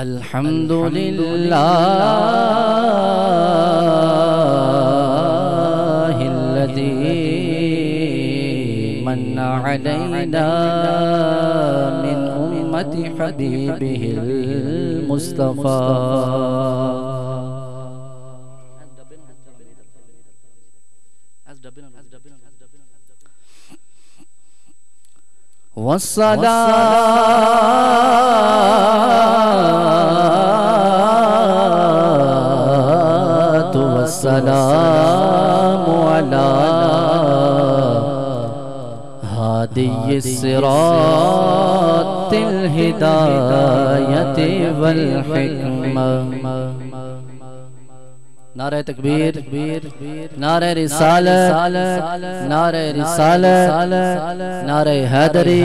अल्हम्दुलिल्लाहिल्लज़ी मन्ना अलैना मिन उम्मति हबीबिहिल मुस्तफ़ा। वस्सलातु वस्सलामु अला हादियिस सिरातिल हिदायति वल हिकमा। नारे तकबीर, नारे रिसालत, नारे रिसालत, नारे हैदरी।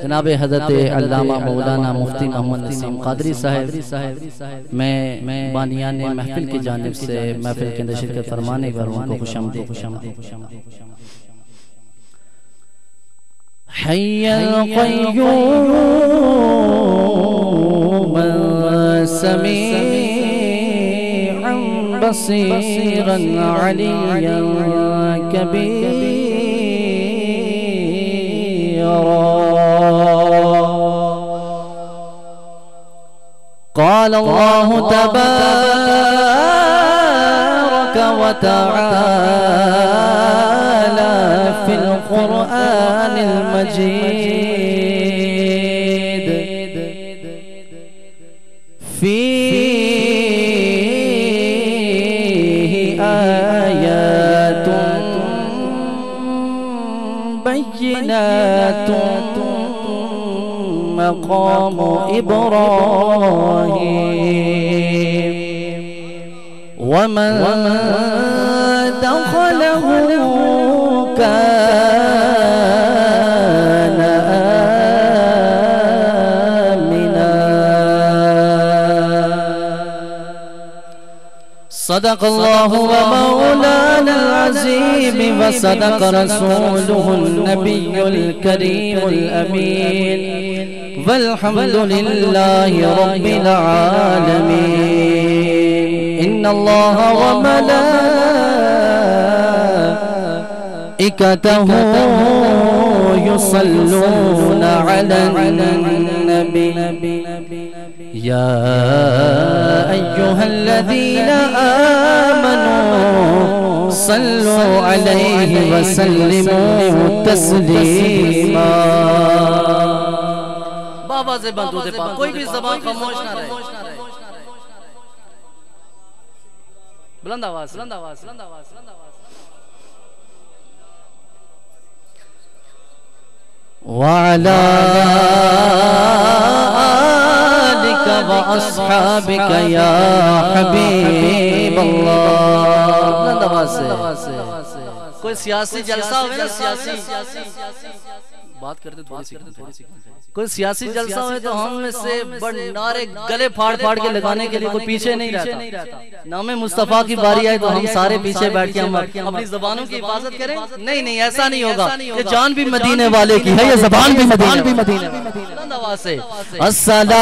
जनाब हज़रत अल्लामा मौलाना मुफ्ती मोहम्मद नसीम क़ादरी साहब, मैं बानियान महफिल की जानिब से महफिल के अंदर शिरकत फरमाने पर उनको खुशामदीद। हय्यल क़य्यूम समीअन बसीरन अलिय्यन कबीरा। क़ाल अल्लाहु तबारक व तआला फिल क़ुरआनिल मजीद फ़ीही आयातुन बय्यिनातुन मक़ामु इब्राहीम वमन दख़लहु कान आमिना। सदक़ल्लाहु व मौलानल अज़ीम व सदक़ रसूलुहुन नबियुल करीमुल अमीन वल्हम्दुलिल्लाहि रब्बिल आलमीन। इन्नल्लाह व मलाइकतहु युसल्लूना अलन नबी या अय्युहल्लज़ीना आमनू सल्लू अलैहि व सल्लिमू तस्लीमा। बाबा से बंदूद पाक, कोई भी ज़बान खामोश ना रहे। बुलंद आवाज, बुलंद आवाज, बुलंद आवाज, बुलंद आवाज। वअला आलिका व अस्हाबिका या हबीबल्लाह। बुलंद आवाज से। कोई सियासी जलसा हो ना, सियासी बात करते थोड़ी सी कोई सियासी जलसा हो तो हम में से नारे गले फाड़ फाड़ के लगाने के लिए कोई पीछे नहीं रहता। नामे मुस्तफा की बारी आए तो हम सारे पीछे बैठ के हम अपनी जबानों की हिफाजत करें। नहीं नहीं, ऐसा नहीं होगा। ये जान भी मदीने वाले की है, ये जबान भी मदीने वाले। आवाज से अस्सलातु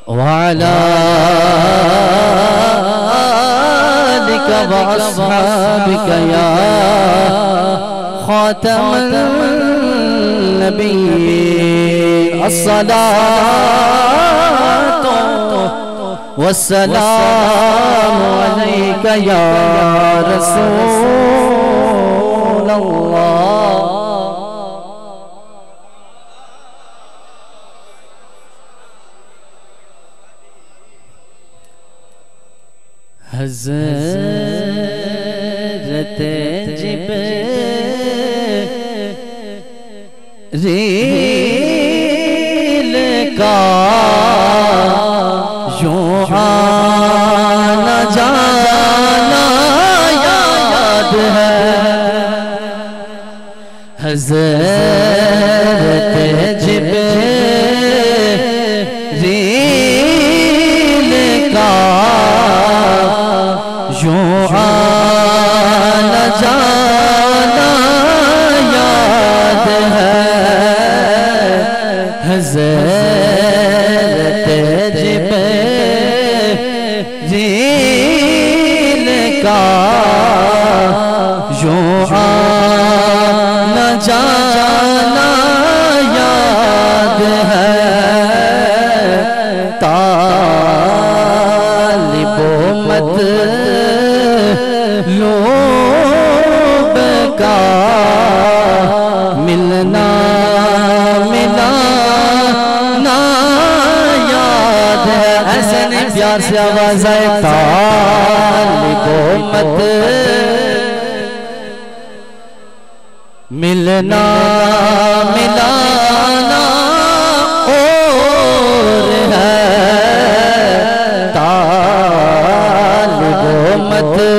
वअला आलिका व अस्हाबिका या खातमन नबिय्यीन। अस्सलातु वस्सलामु अलैका या रसूलल्लाह। हज़रत जिब्रील का यूं आना जाना याद है। हज़रत जिब्रील का यूं आना जाना याद है। हज़रत जिब्रील का यूं आना जाना याद है। तालिबो मतलूब का मिलना मिलाना याद है। ऐसे नहीं प्यार से आवाज आए। तालिबो मिलना मिलाना और है। तालिबो मतलूब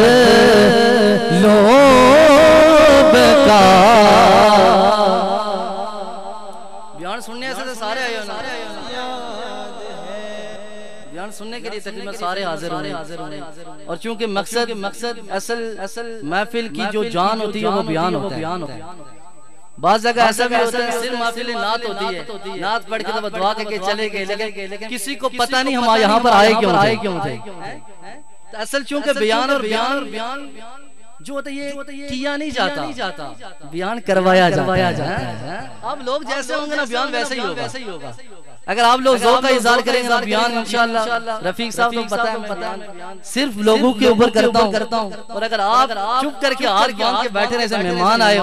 का बयान सुनने ऐसे तो सारे आए हो ना। बयान सुनने के लिए तकरीबन सारे हाजिर होने और चूंकि मकसद असल महफिल की जो जान होती है वो बयान होता है। बाज़ जगह ऐसा भी होता है सिर्फ महफिल नात होती है, नात पढ़ के तो दुआ करके चले गए, लेकिन किसी को पता नहीं हम यहाँ पर आए क्यों थे। असल चूंकि बयान जो होता है ये किया नहीं जाता, बयान करवाया जाता है। अब लोग जैसे होंगे ना बयान वैसे ही होगा। अगर आप लोग ज़ौक़ का इज़हार करेंगे ना बयान इंशाअल्लाह रफीक साहब को पता है सिर्फ लोगों के ऊपर करता हूँ। और अगर आप चुप करके हाथ बांध के बैठे रहे, मेहमान आए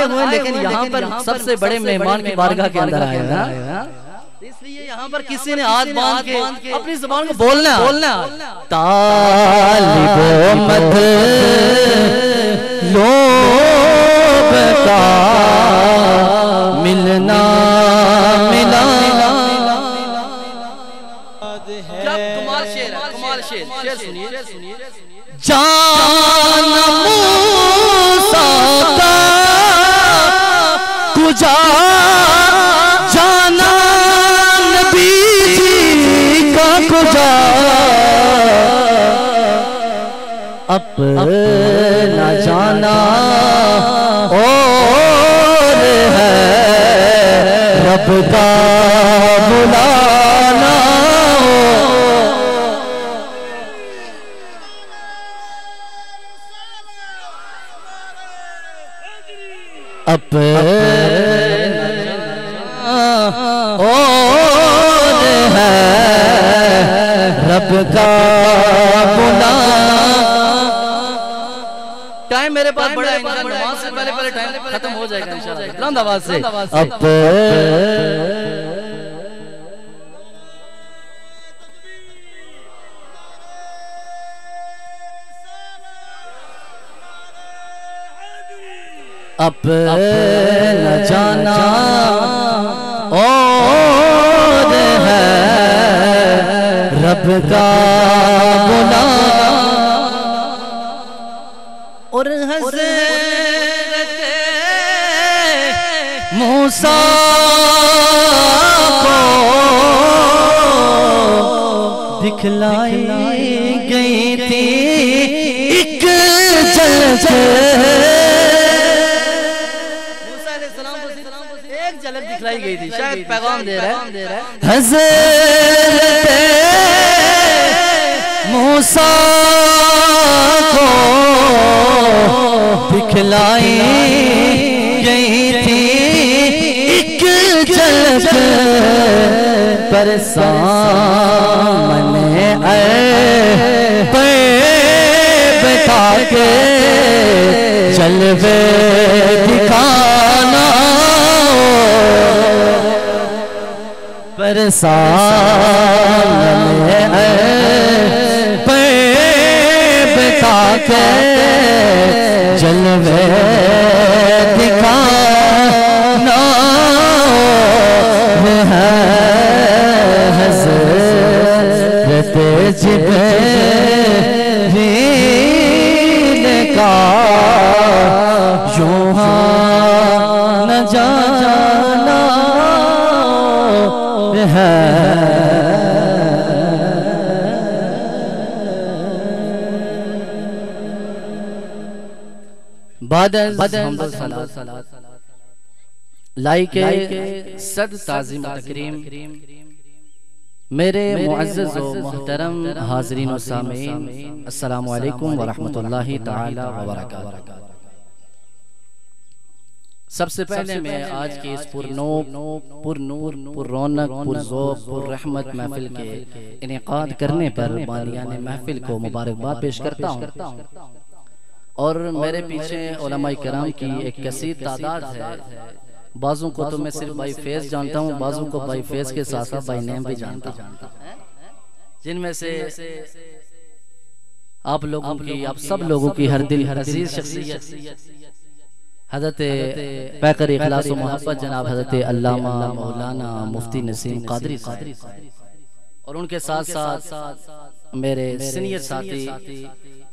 हुए लेकिन यहाँ पर सबसे बड़े मेहमान की बारगाह के अंदर आए हैं, इसलिए यहाँ पर किसी ने हाथ बांध के अपनी ज़ुबान को बोलना। तालिबो मतलूब का मिलना मिलाना। कमाल शेर सुनिए। जान मूसा का कुजा जाना नबी जी का कुजा अपना जाना और है रब का बुलाना। और है रब का बुलाना। टाइम मेरे पास बड़ा है, नमाज से पहले टाइम खत्म हो जाएगा इंशाअल्लाह। बुलंद आवाज से अपना जाना और है रब का बुलाना। और हज़रत मूसा को दिखलाई गई थी एक झलक। एक झलक दिखलाई गई थी, शायद पैगाम दे रहा है। हज़रत मूसा को दिखलाई गई थी एक झलक, पर सामने बैठा के जलवे दिखाना। पर सामने बैठा के जलवे दिखाना है हज़रत जिब्रील। का यूं लाइके सद ताज़ीम तकरीम मेरे मुअज़्ज़ज़ व मुहतरम हाज़रीन व सामीन, अस्सलामु अलैकुम व रहमतुल्लाहि तआला व बरकातहू। सबसे पहले मैं आज की इस पुरनूर, पुररौनक, पुरज़ौक़, पुररहमत महफिल के इनेकाद करने पर बानियाने महफिल को मुबारकबाद पेश करता हूँ। और मेरे पीछे उलमाए किराम की एक कसीर तादाद है। बाज़ों को तो मैं सिर्फ बाई फेस जानता हूँ, बाज़ों को बाई फेस के साथ साथ बाई नेम भी जानता हूँ, जिनमें से आप लोगों की, आप सब लोगों की हर दिल हर अजीज शख्सियत हज़रत पैकर इखलास व मोहब्बत जनाब हज़रत अल्लामा मौलाना मुफ्ती नसीम कादरी और उनके साथ साथ मेरे सीनियर साथी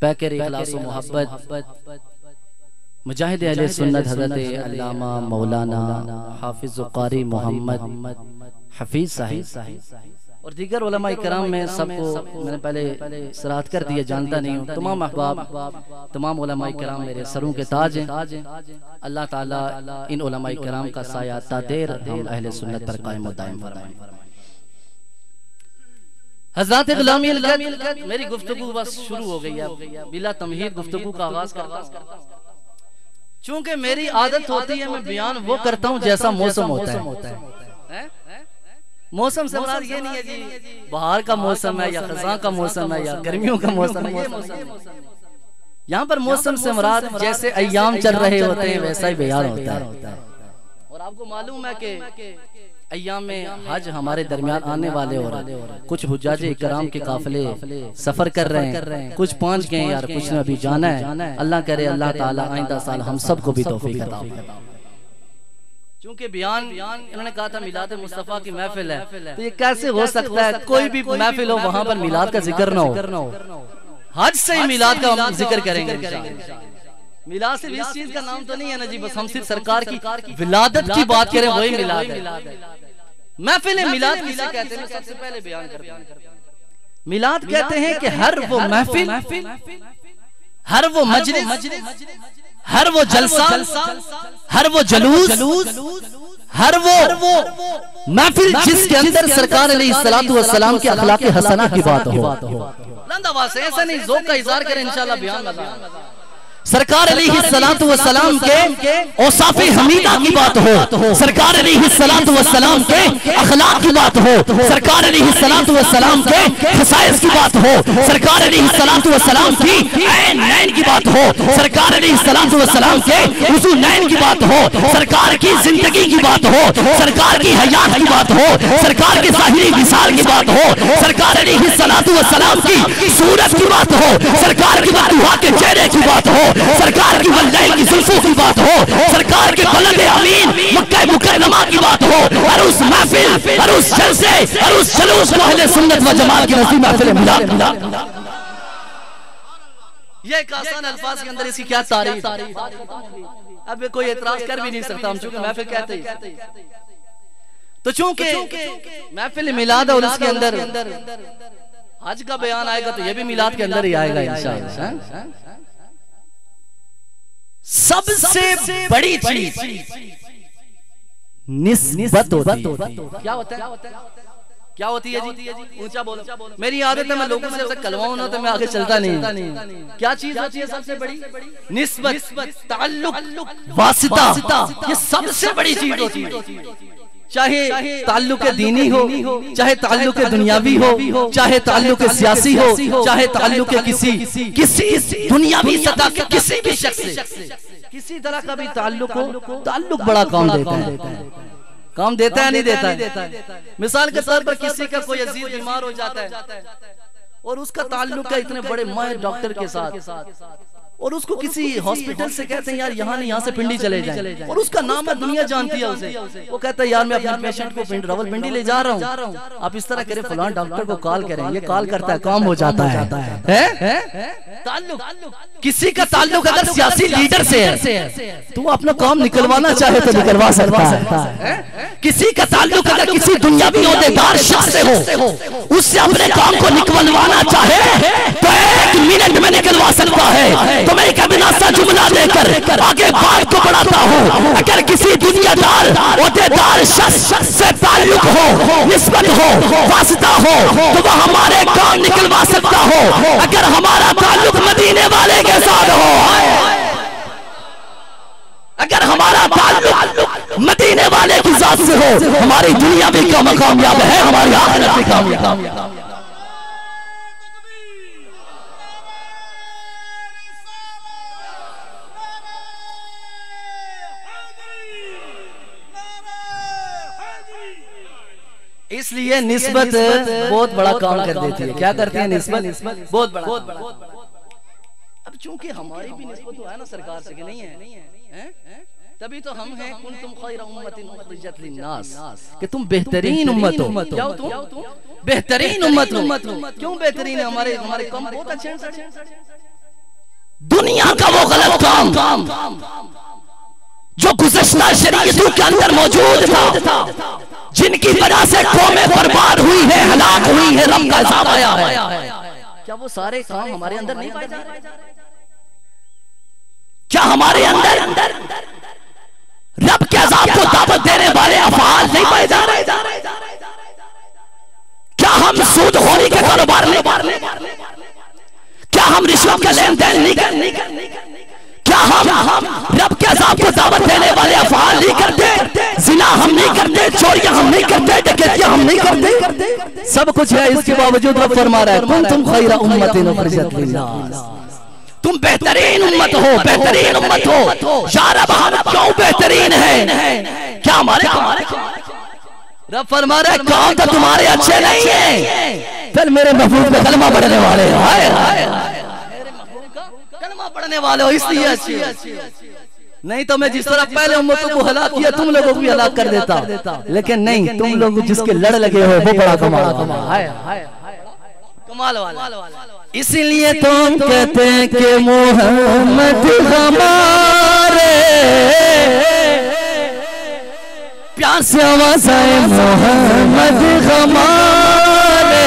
पैकर इखलास व मोहब्बत मुजाहिद अहले सुन्नत हज़रत अल्लामा मौलाना हाफिज़ व कारी मोहम्मद हफीज साहिब और दीगर उलमाए किराम में सबको मैंने पहले सराहत कर दिया, जानता नहीं हूँ। तमाम अहबाब, तमाम उलमाए किराम मेरे सरों के ताज हैं। अल्लाह ताला इन उलमाए किराम का साया तादेर हम अहले सुन्नत पर कायम व दायम फरमाए। हज़रात ग़िलामी अलक़द्र, मेरी गुफ्तगू बस शुरू हो गई है, बिला तमहीद गुफ्तगू का आगाज करता हूं। चूंकि मेरी आदत होती है मैं बयान वो करता हूँ जैसा मौसम होता है। मौसम से मुराद ये नहीं है जी बाहर का मौसम है या खज़ां का मौसम है या गर्मियों का मौसम है, ये मौसम यहाँ पर मौसम से मुराद जैसे अय्याम चल रहे होते हैं वैसा ही बयान होता है। और आपको मालूम है कि अय्याम में हज हमारे दरमियान आने वाले और कुछ हुज्जाज इकराम के काफिले सफर कर रहे हैं, कुछ पहुंच गए यार, कुछ ने अभी जाना है। अल्लाह करे अल्लाह ताला आइंदा साल हम सबको भी तौफीक अता फरमाए। चूंकि बयान इन्होंने कहा था मिलाद मुस्तफा की महफिल है, तो ये कैसे हो सकता है कोई भी महफिल हो वहां पर मिलाद का जिक्र ना हो। हज से ही मिलाद का हम जिक्र करेंगे इंशाअल्लाह। मिलाद सिर्फ इस चीज का नाम तो नहीं है ना जी, बस हम सिर्फ सरकार की विलादत की बात करें वही मिलाद है। महफिल मिलाद किसे कहते हैं सबसे पहले बयान करते हैं। मिलाद कहते हैं कि हर वो महफिल, हर वो मजलिस, हर वो जलसा, हर वो जलूस, हर वो महफिल जिसके अंदर सरकार अलैहिस्सलातु वस्सलाम के अखलाक हसना की बात हो। ऐसा नहीं ज़ौक़ का इज़हार करें इंशाअल्लाह बयान। सरकार अलैहिस्सलातु वस्सलाम के औसाफ़े हमीदा की बात हो, सरकार अलैहिस्सलातु वस्सलाम के अखलाक की बात हो, सरकार अलैहिस्सलातु वस्सलाम के खसाइस की बात हो, सरकार अलैहिस्सलातु वस्सलाम की ऐन नैन की बात हो, सरकार अलैहिस्सलातु वस्सलाम के हुज़ूर नैन की बात हो, सरकार की जिंदगी की बात हो, सरकार की हयात की बात हो, सरकार के ज़ाहिरी विसाल की बात हो, सरकार अलैहिस्सलातु वस्सलाम की सूरत की बात हो, सरकार की बददुआ के चेहरे की बात हो, सरकार की वल्लैल की जुल्फों की बात हो, सरकार के बलद अमीन मक्का मुकर्रमा की बात हो, और उस महफिल और उस जलसे और उस जुलूस को अहले सुन्नत व जमात की नज़दीक महफिल मिलाद। ये एक आसान अल्फाज के अंदर इसकी क्या तारीफ। अब कोई एतराज कर भी नहीं सकता, हम चूंकि महफिल कहते हैं तो चूंकि महफिल मिलाद और उसके अंदर हज का बयान आएगा तो ये भी मिलाद के अंदर ही आएगा इंशाअल्लाह। सबसे बड़ी चीज निस्बत होती है। क्या होता है, क्या होती है जी? ऊंचा बोलो। मेरी आदत है मैं लोगों से ऐसा कलवाऊं ना तो मैं आगे चलता नहीं। क्या चीज होती है सबसे बड़ी? निस्बत, ताल्लुक, वासिता। ये सबसे बड़ी चीज होती है। चाहे ताल्लुक दीनी हो, चाहे ताल्लुक दुनियावी हो, चाहे ताल्लुक सियासी हो, चाहे ताल्लुक किसी दुनियावी सतह के किसी भी शख्स से किसी तरह का भी ताल्लुक हो, ताल्लुक बड़ा काम देता है। काम देता है नहीं देता है। मिसाल के तौर पर किसी का कोई अजीज बीमार हो जाता है और उसका ताल्लुक है इतने बड़े माहिर डॉक्टर के साथ और उसको किसी हॉस्पिटल से कहते हैं यार यहाँ नहीं यहाँ से पिंडी चले जाए, और उसका नाम है दुनिया जानती है उसे। वो कहता है यार मैं अपने पेशेंट को रावलपिंडी ले जा रहा हूँ, आप इस तरह करें फलान डॉक्टर को कॉल करें, ये कॉल करता है, काम हो जाता है। ताल्लुक, किसी का ताल्लुक अगर सियासी लीडर से है तो अपना काम निकलवाना चाहे तो निकलवा सकता है। किसी का ताल्लुक अगर किसी दुनियावी ओहदेदार शख्स से हो, उससे अपने काम को निकलवाना चाहे तो 1 मिनट में निकलवा सकता है। तो मैं एक अविनाशा जुमला देकर आगे बात को बढ़ाता हूँ। अगर किसी दुनियादार ओहदेदार शख्स से ताल्लुक हो, निस्बत हो, वास्ता हो, तो वह हमारे काम निकलवा सकता हो। अगर हमारा ताल्लुक मदीने वाले के साथ हो, अगर हमारा ताल्लुक मदीने वाले की जात से हो, हमारी दुनिया भी कामयाब है, हमारी आखिरत भी कामयाब है। इसलिए निस्बत बहुत बड़ा काम कर देती है। क्या करती है निस्बत? बहुत बड़ा। अब चूंकि हमारी भी निस्बत तो है ना सरकार से, कि नहीं है? तभी तो हम हैं कुंतुम खैरा उम्मतिन उखरिजत लिन्नास, कि तुम बेहतरीन उम्मत हो। क्या हो तुम? बेहतरीन उम्मत हो। क्यों बेहतरीन है? हमारे काम बहुत अच्छे हैं। दुनिया का वो गलत काम जो गुज़श्ता शरीयतों के अंदर मौजूद था, जिनकी वजह से कौमें बर्बाद हुई है, हलाक हुई है, रब का अज़ाब आया है, क्या वो सारे काम हमारे अंदर नहीं पाए जा रहे? क्या हमारे अंदर रब के अज़ाब को दावत देने वाले अफ़आल नहीं पाए जा रहे? क्या हम सूदखोरी के कारोबार नहीं? क्या हम रिश्वत का लेन देन नहीं करते? क्या हम रब के अज़ाब को दावत देने वाले अफ़आल नहीं करते? ज़िना हम नहीं करते, चोरियां हम नहीं करते, डकैतियां हम नहीं करते। सब कुछ है, इसके बावजूद रब फरमा रहा है कुंतुम खैरा उम्मतिन उखरिजत लिन्नास, तुम बेहतरीन उम्मत हो, बेहतरीन उम्मत हो। यार अब हम क्यों बेहतरीन हैं? क्या हमारे रब फरमा रहा है काम तो तुम्हारे अच्छे नहीं है, फिर मेरे महबूब में कलमा पढ़ने वाले, हाय हाय कलमा पढ़ने वाले हो, इसलिए अच्छी। नहीं तो मैं जिस तरह पहले उम्मतों को हलाक किया, तुम लोगों को भी हलाक कर देता। लेकिन नहीं, तुम लोग जिसके लड़ लगे हो वो बड़ा कमाल वाला। इसीलिए तुम कहते हैं कि मोहम्मद हमारे, प्यार से आवाज आए मोहम्मद हमारे।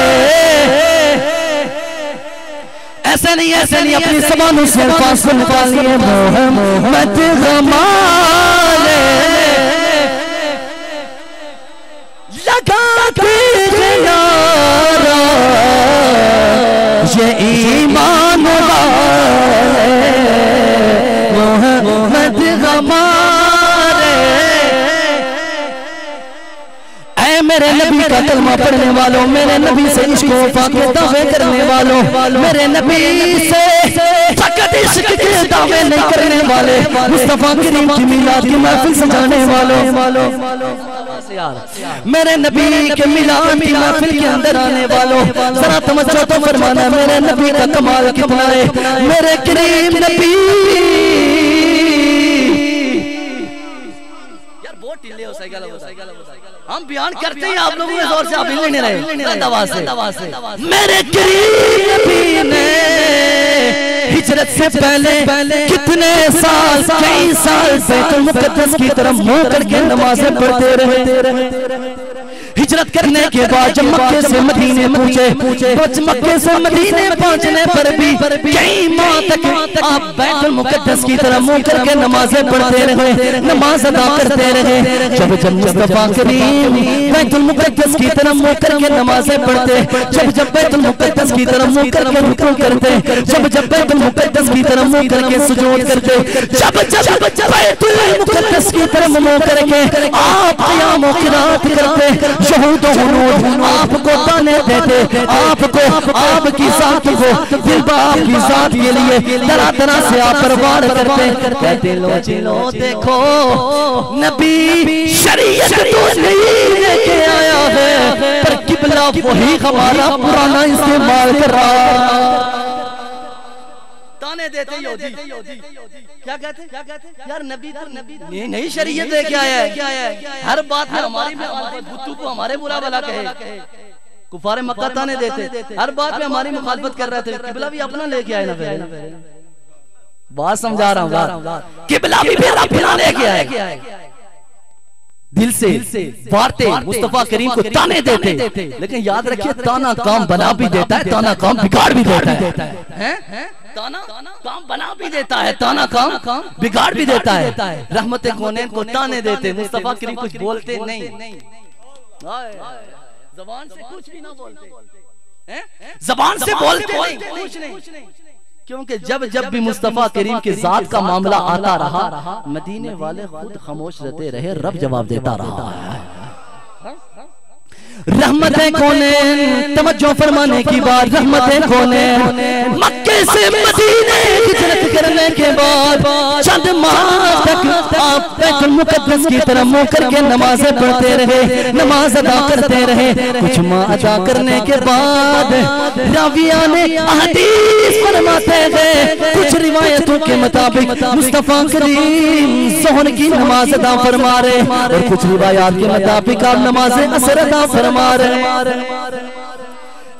ऐसे नहीं अपनी ज़बानों से अल्फाज़ को निकालिए मोहम्मद हमारे। लगाते यारा ये ईमान वाले मोहम्मद हमारे। ऐ मेरे नबी का कलमा पढ़ने वालों, मेरे नबी से इश्क व वफा के दावे करने वालों, मेरे नबी से फकत इश्क के दावे नहीं करने वाले, मुस्तफा करीम की मिलाद की महफिल सजाने वालों, मेरे नबी के मिलाद की महफिल के अंदर आने वालों, जरा तवज्जो तो फरमाना मेरे नबी का कमाल कितना है। मेरे करीम नबी यार बहुत ढीले हो हम बयान करते हैं, आप लोगों के जोर से आप हिल नहीं रहे दवा से। मेरे करीम नबी ने हिजरत से पहले कितने साल, कई साल बैतुल मुक़द्दस की तरफ मुंह करके नमाज़ें पढ़ते रहे। हिजरत करने के बाद जब मक्के से मदीने पहुंचे, मक्के से मदीने पहुंचने पर भी कई माह तक आप बैतुल मुक़द्दस की तरफ मुंह करके नमाज़ें पढ़ते रहे, नमाज अदा करते रहे। जब मुस्तफा करीम बैतुल मुक़द्दस की तरफ मुंह करके नमाज़ें पढ़ते, जब बैतुल मुक़द्दस की तरफ मुंह करके रुकू करते, जब बैतुल मुक़द्दस की तरफ मुंह करके सुजूद करते, जब बैतुल मुक़द्दस की तरफ मुंह करके आप क़याम व क़िरात करते, शहूद हुनूद आपको ताने देते, आपको आपकी ज़ात को दिल बाप की ज़ात के लिए तरह तरह से आप परवार करते, कहते लो चिलो देखो नबी शरीयत तो नहीं लेके आया है, पर किबला वही हमारा पुराना इस्तेमाल कर रहा। ताने देते यहूदी क्या कहते यार नबी तो नहीं शरीयत लेके आया है, हर बात में हमारी बुत्तू को हमारे बुरा भला कहे। कुफारे मक्का ताने देते, हर बात में हमारी मुखालफत कर रहे थे। किबला भी अपना लेके आए ना, बात समझा रहा हूँ, किबला भी अपना लेके आए। दिल से वारते मुस्तफा करीम को ताने देते, लेकिन याद रखिए ताना काम बना भी देता है, ताना काम बिगाड़ भी देता है। ताना काम बना भी देता है, ताना काम बिगाड़ भी देता है। रहमत कौनैन को ताने देते, मुस्तफा करीम कुछ बोलते नहीं, ज़बान से कुछ भी ना बोलते, ज़बान से बोलते नहीं, कुछ नहीं। क्योंकि जब भी मुस्तफा करीम के जात का मामला आता रहा, मदीने वाले खुद खामोश रहते रहे, रब जवाब देता रहा है। रहमतें कौनैन, तवज्जो फरमाने की बात, रहमतें कौनैन मक्के से मदीने हिजरत करने के बाद चंद माह तक आप बैतुल मुकद्दस की तरफ मुंह करके नमाजें पढ़ते रहे, नमाज अदा करते रहे। कुछ माह अदा करने के बाद राविया ने हदीस फरमाते हैं, कुछ रिवायतों के मुताबिक मुस्तफा करीम ज़ोहर की नमाज अदा फरमा रहे, और कुछ रिवायात के मुताबिक आप नमाज असर अदा फरमा रहे,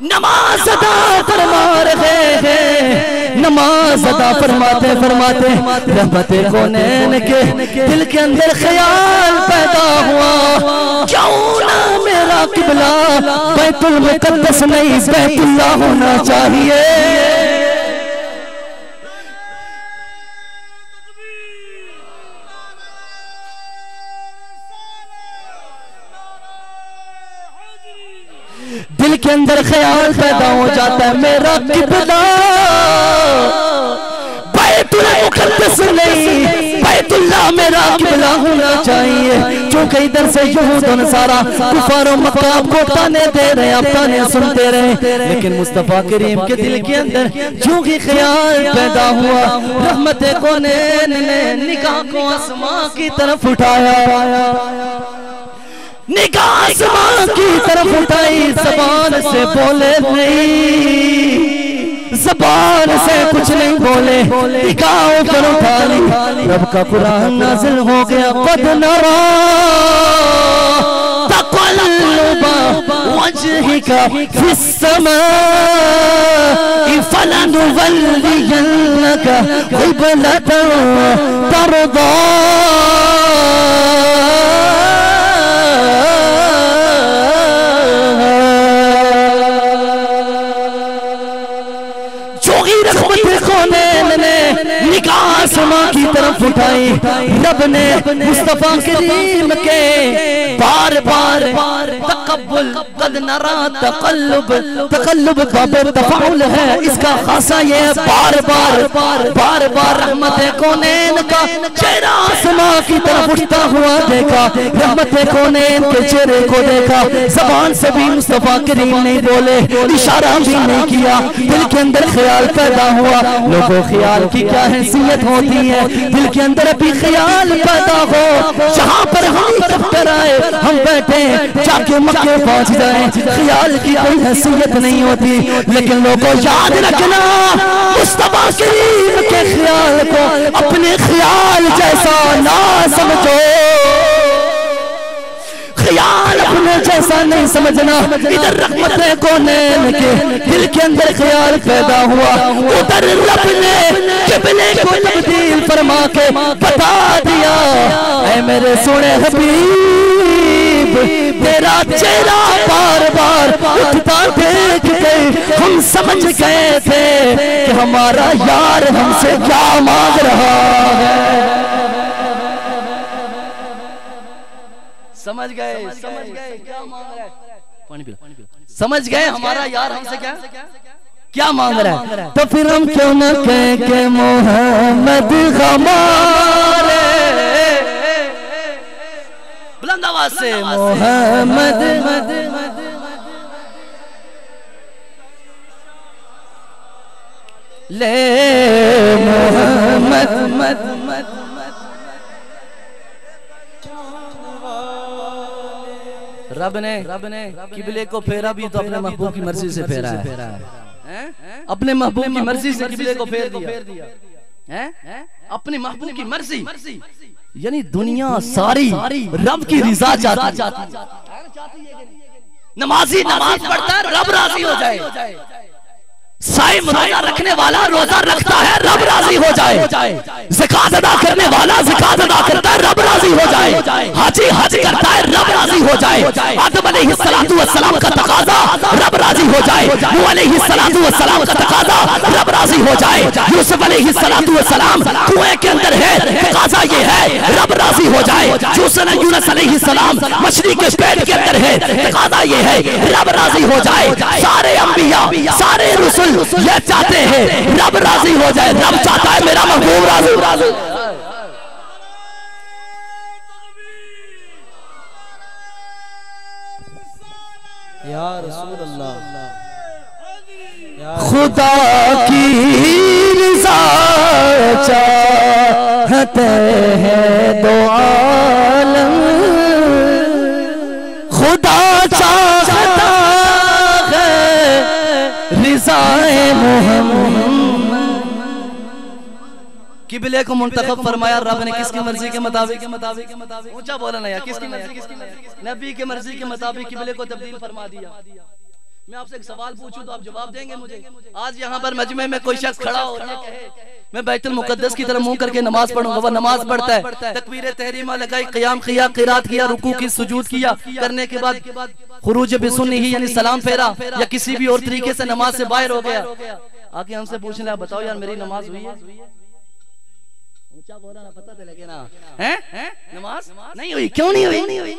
नमाज अदा फरमा रहे हैं। नमाज अदा फरमाते फरमाते रहमते कौनैन के दिल के अंदर ख्याल पैदा हुआ, क्यों ना मेरा किबला बैतुल मुकद्दस नहीं बैतुल्लाह होना चाहिए। दिल के अंदर ख्याल पैदा हो जाता है, मेरा किबला बैतुल मुकद्दस नहीं बैतुल्लाह मेरा किबला होना चाहिए। क्योंकि इधर से यहूद और नसारा कुफार और मक्का आपको ताने दे रहे, आप ताने सुनते रहे, लेकिन मुस्तफा करीम के दिल के अंदर जो ही ख्याल पैदा हुआ, रहमत कौनैन ने निगाह को आसमां की तरफ उठाया, निगाह आसमान की तरफ उठाई, ज़बान से बोले नहीं, ज़बान से कुछ नहीं बोले, निगाह पर उठा ली। रब का कुरान नाज़िल हो गया, क़द नरा तक़ल्लुबा वजहिका फ़िस्समाइ फ़लनुवल्लियन्नका क़िबलतन तर्दा। निगाह आसमां की तरफ उठाई, रब ने मुस्तफा करीम के बार बार तकब्बुल, कद नरा तकल्लुब, तकल्लुब का तफाउल है, इसका खासा ये बार बार रहमत कौनैन का चेहरा आसमां की तरफ उठता हुआ देखा, रहमत कौनैन के चेहरे को देखा, ज़बान से भी मुस्तफा करीम नहीं बोले, इशारा भी नहीं किया, दिल के अंदर ख्याल पैदा हुआ। लोगों ख्याल की क्या हैसियत होती है, दिल के अंदर अभी ख्याल पैदा हो, जहाँ पर हम दफ्तर आए हम बैठे जाके मक्के पहुँच जाए, ख्याल की कोई हैसियत नहीं होती। लेकिन लोगों याद रखना, मुस्तफा करीम के ख्याल को अपने ख्याल जैसा ना समझो, ख्याल अपने जैसा नहीं समझना। इधर रहमत कौनैन के दिल के अंदर ख्याल पैदा हुआ, उधर रब ने किबले को तब्दील फरमा के बता दिया, ऐ मेरे सोने हबीब तेरा चेहरा बार बार उठता देख के हम समझ गए थे कि हमारा यार हमसे क्या मांग रहा है। समझ गए क्या मांग रहा है, पानी पी लो, समझ गए हमारा यार हमसे क्या मांग रहा है। तो फिर हम क्यों न कहें कि मोहम्मद हमारे, बुलंद आवाज से मोहम्मद ले मोहम्मद रब ने किबले को फेरा भी तो अपने महबूब की मर्जी से फेरा है, अपने महबूब की मर्जी से किबले को फेर दिया, अपने महबूब की मर्जी, यानी दुनिया सारी रब की रिजा चाहती। नमाजी नमाज पढ़ता है रब राजी हो जाए, साइम रोजा रखने वाला रोजा रखता है रब राजी हो जाए, ज़कात अदा करने वाला ज़कात अदा करता है रब राजी हो जाए, हाजी हज करता है रब राजी हो जाए, आदम अलैहिस्सलातु वस्सलाम का तकाजा रब राजी हो जाए, नूह अलैहिस्सलातु वस्सलाम का तकाजा रब राजी हो जाए, यूसुफ अलैहिस्सलातु वस्सलाम कुएं के अंदर है, तकाजा ये है रब राजी हो जाए, यूनुस अलैहिस्सलाम मछली के पेट के अंदर है, तकाजा ये है रब राजी हो जाए। सारे अंबिया सारे रसूल ये चाहते हैं रब राजी हो जाए, रब चाहता है मेरा महबूब राजी। या रसूल अल्लाह, खुदा की रज़ा चाहते हैं दो आलम, खुदा चाहता है रिज़ाए मोहम्मद। किबले को मुंतखब फरमाया रब ने किसकी मर्जी के मुताबिक, ऊंचा बोला ना यार, किसकी मर्जी, नबी के मर्जी के मुताबिक किबले को तब्दील फरमा दिया। मैं आपसे एक सवाल पूछूं तो आप जवाब देंगे मुझे? आज यहाँ पर मजमे में कोई शख्स खड़ा हो ये कहे मैं बैतुल मुकद्दस की तरफ मुंह करके नमाज पढ़ूंगा, वो नमाज पढ़ता है, तकबीर तहरीमा लगाई, क़याम किया, क़िरात किया, रुकू की, सुजूद किया, करने के बाद खुरूज बिसुन्नी ही यानी सलाम फेरा या किसी भी और तरीके से नमाज से बाहर हो गया, आके हमसे पूछने लगा बताओ यार मेरी नमाज हुई है? ऊंचा बोला ना, पता तो लगे ना, हैं नमाज नहीं हुई, क्यों नहीं हुई?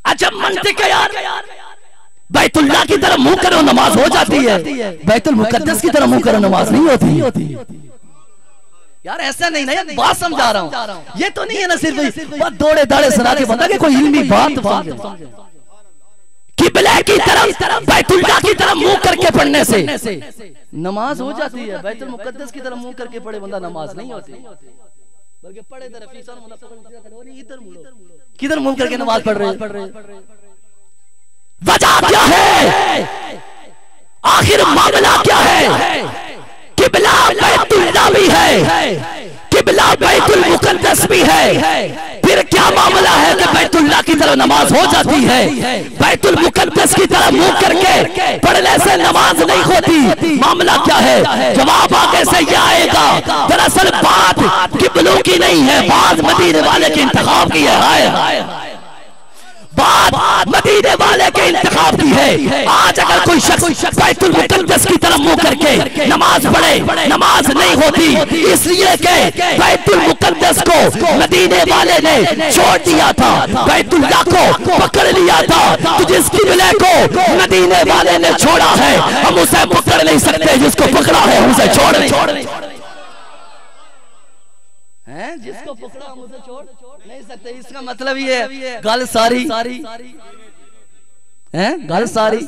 अजब मंतिक है यार, बैतुल्लाह की तरफ मुंह करो नमाज हो जाती है, बैतुल मुकद्दस की तरफ मुंह करो नमाज नहीं होती। यार ऐसा नहीं ना यार, बात समझा रहा हूँ, ये तो नहीं है ना सिर्फ बात दौड़े दाड़े सुना के बता के कोई इल्मी बात किबला की तरफ बैतुल्लाह की तरफ मुंह करके पढ़ने से नमाज हो जाती है, बैतुल मुकद्दस की तरफ मुंह करके पढ़े बंदा नमाज नहीं होती, बल्कि पढ़े तरफ किधर मुंह करके नमाज पढ़ रहे। वजह क्या है, आखिर मामला क्या है? किबला बैतुल्लाह भी है, किबला बैतुल मुकद्दस भी है, फिर क्या मामला है कि बैतुल्लाह की तरफ नमाज हो जाती है, बैतुल मुकद्दस की तरफ मुंह करके पढ़ने से नमाज नहीं होती? मामला क्या है? जवाब आगे से ये आएगा। दरअसल बात किबलों की नहीं है, बात मदीने वाले के इंतखाब की है, बात मदीने वाले के इंतखाब की है। आज अगर कोई शख्स बैतुल मुकद्दस की तरफ मुंह करके नमाज पढ़े, नमाज नहीं होती, इसलिए कि बैतुल मुकद्दस को मदीने वाले ने छोड़ दिया था, बैतुल्लाह को पकड़ लिया था, तो जिस किबले को मदीने वाले ने छोड़ा है हम उसे पकड़ नहीं सकते, जिसको पकड़ा है हम उसे छोड़ नहीं हैं, जिसको पकड़ा हम उसे छोड़ नहीं सकते। इसका मतलब ये है गल सारी हैं, गल सारी,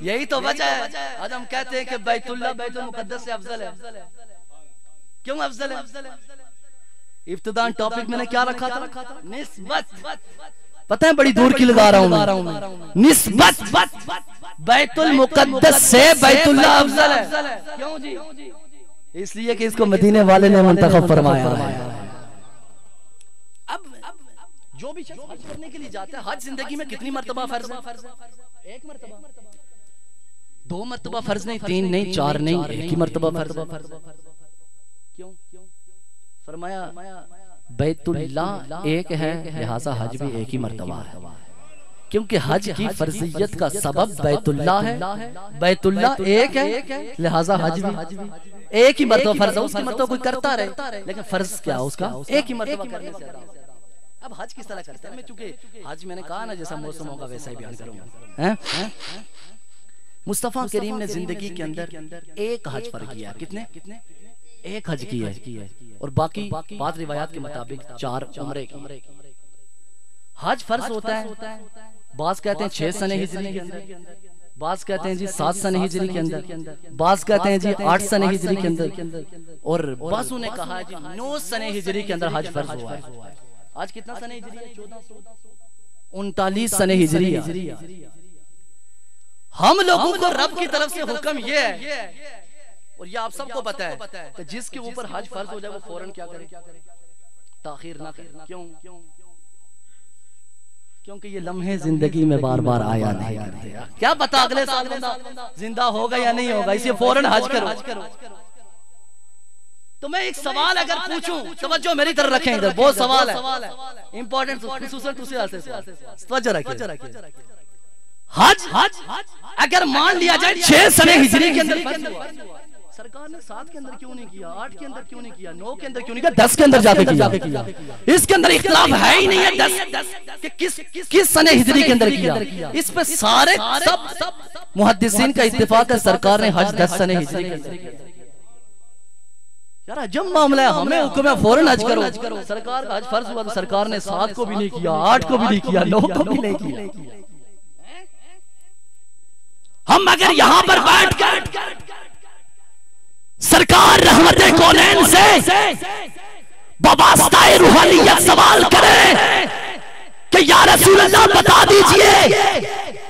यही तो वजह है आज हम कहते हैं कि बैतुल्लाह बैतुल मुकद्दस से अफजल है। क्यों अफजल है? इब्तिदान टॉपिक मैंने क्या रखा था? निस्बत। पता है बड़ी दूर की लगा रहा हूँ, निस्बत बैतुल मुकद्दस से बैतुल्लाह अफजल है। क्यों जी? इसलिए कि इसको मदीने वाले ने मुंतखब फरमाया है। अब जो भी शख्स हज करने के लिए जाता है, हज जिंदगी में कितनी मर्तबा फर्ज है? एक मर्तबा, दो मर्तबा फर्ज नहीं, तीन नहीं, चार नहीं, एक ही मर्तबा फर्ज। क्यों? फरमाया बैतुल्लाह एक है, लिहाजा हज भी एक ही मर्तबा है, क्योंकि हज की फर्जियत का सबब बैतुल्लाह है, बैतुल्लाह एक है, लिहाजा हज भी एक ही मर्तबा फर्ज है। उसकी मर्तबा कोई करता रहे, लेकिन फर्ज क्या उसका एक ही मर्तबा करने से अदा। अब हज किस तरह करते हैं? मैं चूंकि हज मैंने कहा ना जैसा मौसम होगा वैसा ही बयान करूंगा। मुस्तफा करीम ने जिंदगी के अंदर एक हज फर्ज किया। कितने? एक हज की है, और बाकी बाद रिवायात के मुताबिक 4 उम्रे की। हज फर्ज होता है, बाज कहते हैं 6 सने हिजरी के अंदर, बाज कहते हैं जी 7 सने हिजरी के अंदर, बाज कहते हैं जी 8 सने हिजरी के अंदर, और बाजू ने कहा है जी 9 सने हिजरी के अंदर हज फर्ज हुआ है। आज कितना सने हिजरी है? 1439 सने हिजरी है। हम लोगों को रब की तरफ से हुक्म ये है, और ये आप सबको पता है कि जिसके ऊपर हज फर्ज हो जाए वो फौरन क्या करे? ताखीर ना करे। क्यों? क्योंकि ये लम्हे जिंदगी में बार बार आया नहीं करते। क्या पता अगले साल बंदा जिंदा होगा या नहीं होगा, इसलिए फौरन हज करो। तो मैं एक सवाल अगर पूछूं, तवज्जो मेरी तरफ रखें, इधर बहुत सवाल है इंपॉर्टेंट, तवज्जो रखिए। हज अगर मान लिया जाए 6 सने हिजरी के अंदर, सरकार ने 7 के अंदर क्यों नहीं किया, 8 के अंदर क्यों नहीं किया, 9 के अंदर क्यों नहीं किया, 10 के अंदर जाके किया? इसके अंदर इख्तिलाफ है ही नहीं है 10 कि किस सने हिजरी के अंदर किया। इस पे सारे सब मुहद्दिसीन का इत्तेफाक है, सरकार ने हज 10 सने हिजरी के अंदर किया। यार जब मामला है, हमें हुक्म है फौरन हज करो। सरकार का हज फर्ज हुआ तो सरकार ने 7 को भी नहीं किया, 8 को भी नहीं किया, 9 को भी नहीं किया। हम अगर यहाँ पर बैठ कर सरकार रहमते कौनैन से बवास्ताए रूहानियत सवाल करें कि या रसूल अल्लाह बता दीजिए,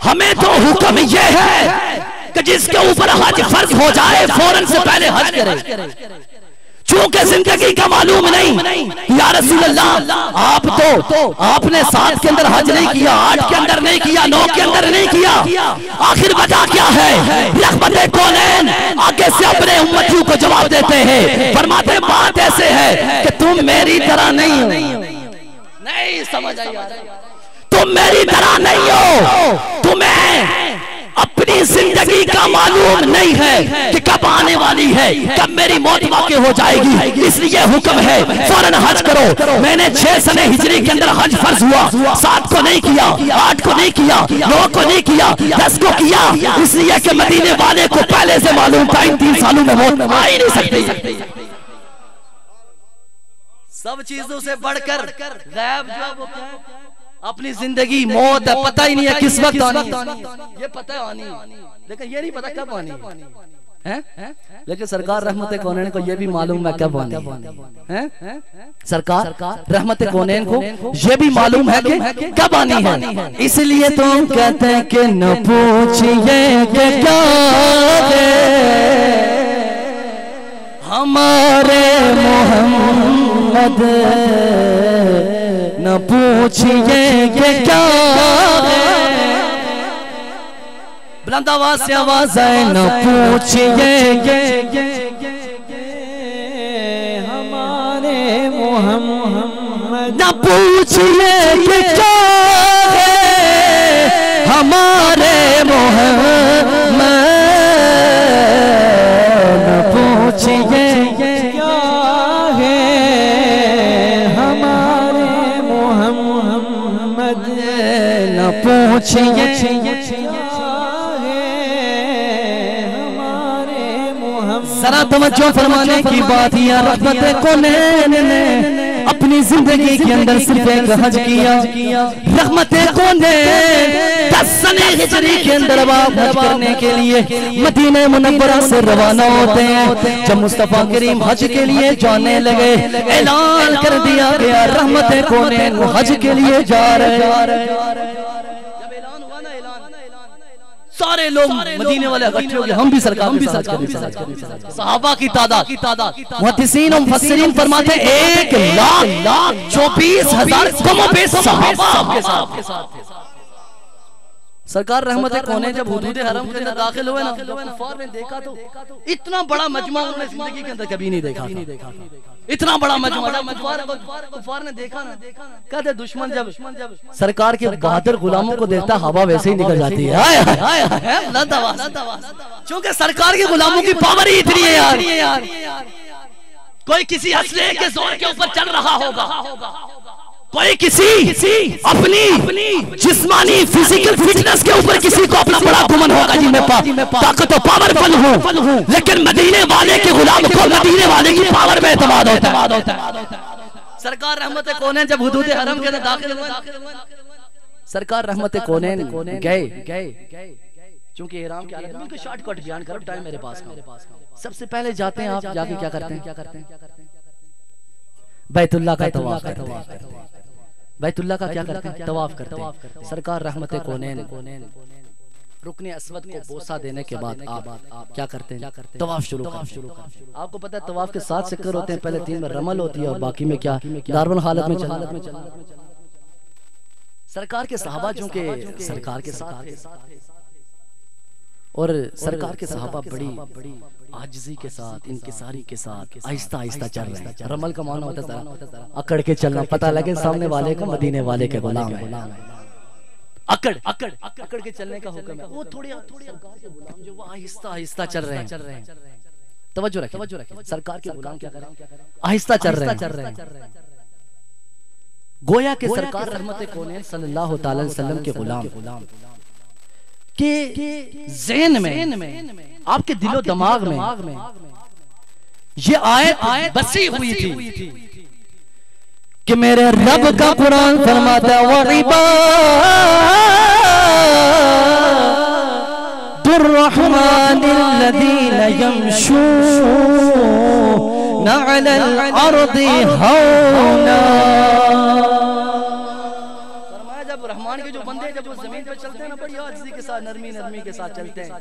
हमें तो हुक्म ये है कि जिसके ऊपर हज फर्ज हो जाए फौरन से पहले हज करे। चूंकि जिंदगी का मालूम नहीं, या रसूल अल्लाह आप तो आपने 7 के अंदर हज नहीं किया, 8 के अंदर नहीं किया, 9 के अंदर नहीं किया, आखिर वजह क्या है? रहमते कौनैन आगे से अपने उम्मतियों को जवाब देते हैं, फरमाते बात ऐसे है कि तुम मेरी तरह नहीं हो। नहीं समझ आई? तुम मेरी तरह नहीं हो, तुम्हें अपनी जिंदगी का मालूम नहीं है कि कब आने वाली है, कब मेरी मौत वाक़ई हो जाएगी, इसलिए हुक्म है फौरन हज करो। मैंने 6 सने हिजरी के अंदर हज फर्ज हुआ, 7 को नहीं किया, 8 को नहीं किया, 9 को नहीं किया, 10 को किया, इसलिए कि मदीने वाले को पहले से मालूम था इन 3 सालों में मौत आ ही नहीं सकती। सब चीजों से बढ़कर गैब जो वो क्या है, अपनी जिंदगी मौत है, पता ही नहीं है किस वक्त आनी। ये पता है आनी, लेकिन ये नहीं पता कब आनी है। लेकिन सरकार रहमते कौनैन को ये भी मालूम है कब आनी है। सरकार रहमते कौनैन को ये भी मालूम है कि कब आनी है। इसलिए तुम कहते हैं कि न पूछिए कि क्या हमारे मोहम्मद, न पूछिए कि क्या बुलंद आवाज से आवाज है, न पूछिए हमारे मोहम्मद, न पूछिए कि क्या हमारे मोहम्मद, न पूछिए क्या है हमारे मोहम्मद, न पूछिए जरा तवज्जो फरमाने की बात, या रहमते कौनैन ने अपनी जिंदगी के अंदर सिर्फ एक हज किया। रहमते कौनैन 10 सने हिजरी के अंदर हज करने के लिए मदीने मुनव्वरा से रवाना होते हैं। जब मुस्तफा करीम हज के लिए जाने लगे, ऐलान कर दिया गया रहमते कौनैन हज के लिए जा रहे। सारे लोग मदीने वाले इकट्ठे हो गए, हम भी सरकार के साथ करें। सहाबा की तादाद मुहद्दिसीन और मुफस्सिरीन फरमाते 1,24,000 कमोबेश सहाबा के साथ। सरकार रहमते कौनैन जब हुदूद हरम के अंदर दाखिल हुए ना, कुफार ने देखा तो इतना बड़ा मजमा उन्होंने जिंदगी के अंदर कभी नहीं देखा। इतना बड़ा मजमा कुफार ने देखा ना, कहते दुश्मन जब सरकार के बहादुर गुलामों को देखता हवा वैसे ही निकल जाती है। क्योंकि सरकार के गुलामों की पावर ही इतनी है यार। कोई किसी असले के जोर के ऊपर चल रहा होगा, कोई किसी अपनी जिस्मानी फिजिकल फिटनेस के ऊपर किसी को अपना बड़ा गुमन होगा जी मैं ताकत पावरफुल हूँ, लेकिन मदीने वाले के गुलाम को मदीने वाले की पावर में एतमाद होता है। सरकार रहमते कौनैन जब हुदूद हरम के अंदर दाखिल हुए, सरकार रहमते कौनैन गए, चूंकि इहराम के हालत में बिल्कुल शॉर्टकट बयान करो, टाइम मेरे पास का। सबसे पहले जाते हैं आप, जाके क्या करते हैं? बैतुल्लाह का तवाफ करते हैं। बैतुल्लाह का क्या करते हैं? तवाफ करते हैं। सरकार रहमते कौनैन रुकने अस्वद को बोसा देने के बाद आप क्या करते हैं? तवाफ शुरू करते हैं। आपको पता है तवाफ के 7 चक्कर होते हैं, पहले 3 में रमल होती है और बाकी में क्या नॉर्मल हालत में चलना। सरकार के सहाबा जो के सरकार के साथ और सरकार के सहाबा बड़ी आजिज़ी के साथ, इंकिसारी के साथ आहिस्ता आहिस्ता चल रहे हैं। रमल का माना होता है अकड़ के चलना, पता लगे सामने वाले का मदीने वाले के गुलाम है। अकड़ अकड़ अकड़ के चलने का हुक्म है। वो थोड़ी सरकार के गुलाम जो वो आहिस्ता आहिस्ता चल रहे हैं। तवज्जो रखें, सरकार के गुलाम क्या करें? आहिस्ता चल रहे हैं। गोया के सरकार रहमत कौनैन सल्लल्लाहु अलैहि वसल्लम के गुलाम के ज़हन में, आपके दिलो दिमाग में ये आयत बसी हुई थी कि मेरे रब का कुरान फरमाता है वइबादुर्रहमानिल्लज़ीना यमशूना अलल अर्दि हौना। रहमान के जो बंदे जब वो जमीन पे चलते हैं ना, बड़ी आजिज़ी के साथ, नरमी के साथ चलते हैं,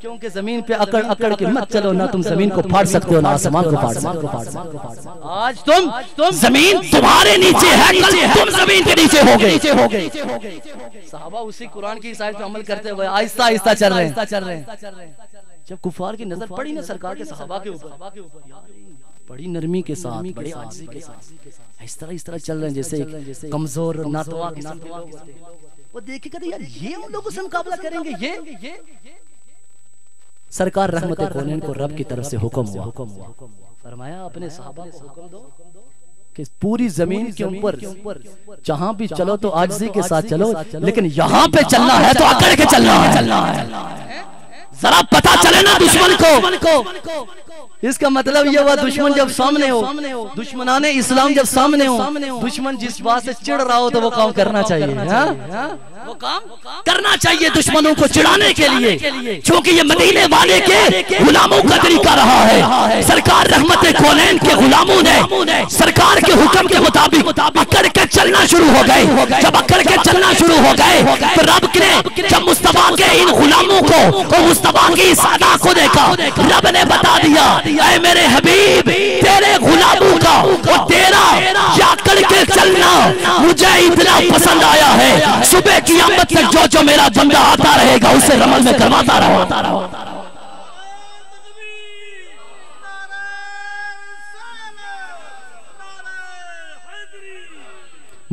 क्योंकि जमीन पे अकड़ अकड़ के मत चलो ना, तुम जमीन को फाड़ सकते हो ना आसमान को फाड़ सकते हो। आज तुम जमीन तुम्हारे नीचे है, कल तुम जमीन के नीचे हो गए। सहाबा उसी कुरान की इस आयत पे अमल करते हुए आहिस्ता आहिस्ता चल रहे हैं। जब कुफार की नजर पड़ी ना सरकार के सहाबा के ऊपर, बड़ी नरमी के साथ, बड़ी आजिज़ी के साथ इस तरह चल रहे हैं जैसे कमजोर नातवा किस्म के लोग होते हैं। वो देख के कहते यार ये उन लोगों से मुकाबला करेंगे। ये सरकार रहमत कौनैन को रब की तरफ से हुक्म हुआ, फरमाया अपने सहाबा को हुक्म दो कि पूरी जमीन के ऊपर जहां भी चलो तो आजिज़ी के साथ चलो, लेकिन यहाँ पे चलना है तो अकड़ के चलना है। जरा पता चले ना दुश्मन को। इसका मतलब ये हुआ दुश्मन जब सामने हो, दुश्मनाने इस्लाम जब सामने हो, दुश्मन जिस बात से चिढ़ रहा हो तो वो काम करना चाहिए। वो काम करना चाहिए दुश्मनों को चिढ़ाने के लिए, क्योंकि ये मदीने वाले के गुलामों का तरीका रहा है। सरकार रहमत कौनैन के गुलामों ने सरकार के हुक्म के मुताबिक अकड़ के चलना शुरू हो गए। जब अकड़ के चलना शुरू हो गए तो रब ने जब मुस्तफा के इन गुलामों को और मुस्तफा की इस अदा को देखा, रब ने बता दिया ऐ मेरे हबीब, तेरे गुलामों का और तेरा अकड़ के चलना मुझे इतना पसंद आया है, सुबह क़यामत तक जो मेरा बंदा आता रहेगा उसे रमल में करवाता रहो।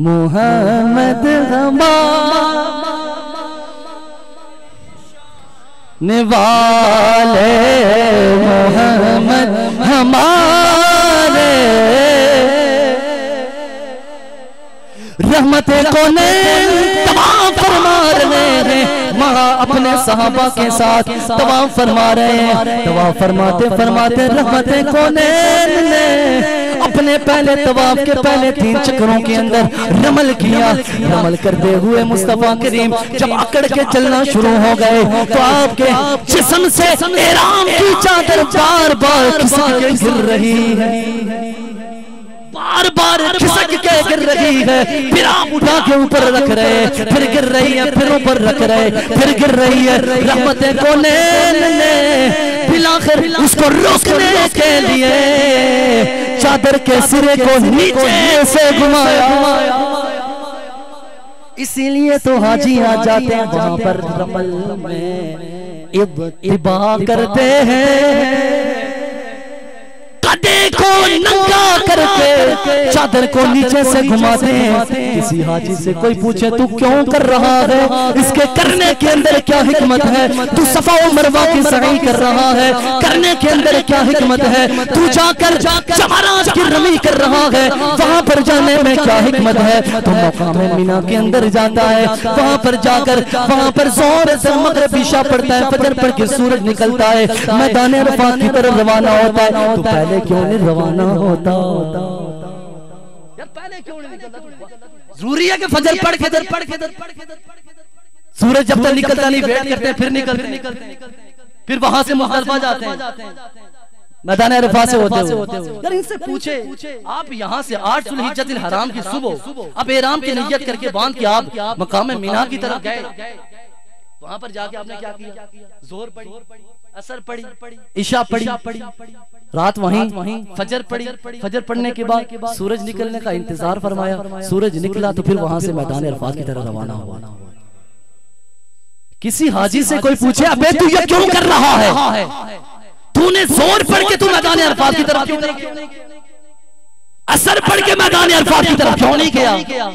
मोहम्मद निवाले, मोहम्मद हमारे रहमत कौनैन तमाम फरमा रहे हैं। वहाँ अपने सहाबा के साथ तवाफ फरमा रहे हैं। तवाफ फरमाते रहमत कौनैन ने अपने पहले तवाफ के पहले 3 चक्रों के अंदर रमल किया। रमल करते हुए मुस्तफा करीम जब अकड़ के चलना शुरू हो गए तो आपके जिस्म से एहराम की चादर बार बार खिसक के गिर रही है, बार बार खिसक के गिर रही है। फिर आप उठा के ऊपर रख रहे, फिर गिर रही है, फिर ऊपर रख रहे, फिर गिर रही है। रहमत कौनैन ने फिर उसको रोकने के लिए चादर के सिरे को नीचे से घुमाया। इसीलिए तो हाजी आ जाते हैं वहां पर रमल में इब्तिदा करते हैं, कदे को नंगा करके चादर को नीचे से घुमाते हैं। किसी हाजी से कोई पूछे तू क्यों कर रहा है, इसके करने के अंदर क्या हिकमत है? तू सफा व मरवा की सगाई कर रहा है, करने के अंदर क्या हिकमत है? तू जाकर जमरात की रमी कर रहा है, वहां पर जाने में क्या हिकमत है? तो मकाम मीना के अंदर जाता है, वहां पर जाकर वहां पर जोर से मगरिब इशा पड़ता है, फजर पढ़ के सूरज निकलता है, मैदान अरफात की तरफ रवाना होता है। तो पहले क्यों नहीं रवाना होता यार? पहले क्यों नहीं निकलता? जरूरी है कि फजर पढ़ के सूरज जब तक निकलता नहीं वेट करते, फिर निकलते, फिर वहां से मुज़दलिफा जाते हैं, मैदान अरफात से होते हुए। यार इनसे पूछे आप यहाँ से 8 ज़ुल्हिज्जतिल हराम की सुबह अब एहराम की नियत करके बांध के आप मकाम मीना की तरफ गए, वहां पर जाके आपने क्या किया? जोर पढ़ी, असर पढ़ी, इशा पढ़ी, रात वहीं फजर पढ़ी। फजर पढ़ने के बाद सूरज निकलने का इंतजार फरमाया। सूरज निकला तो फिर वहां से मैदान अरफात की तरफ रवाना हुआ। किसी हाजी से कोई पूछे, अबे तू ये क्यों कर रहा है? तूने जोर पढ़ के तू मैदान अरफात की तरफ क्यों नहीं गया? असर पढ़ के मैदान अरफात की तरफ क्यों नहीं गया?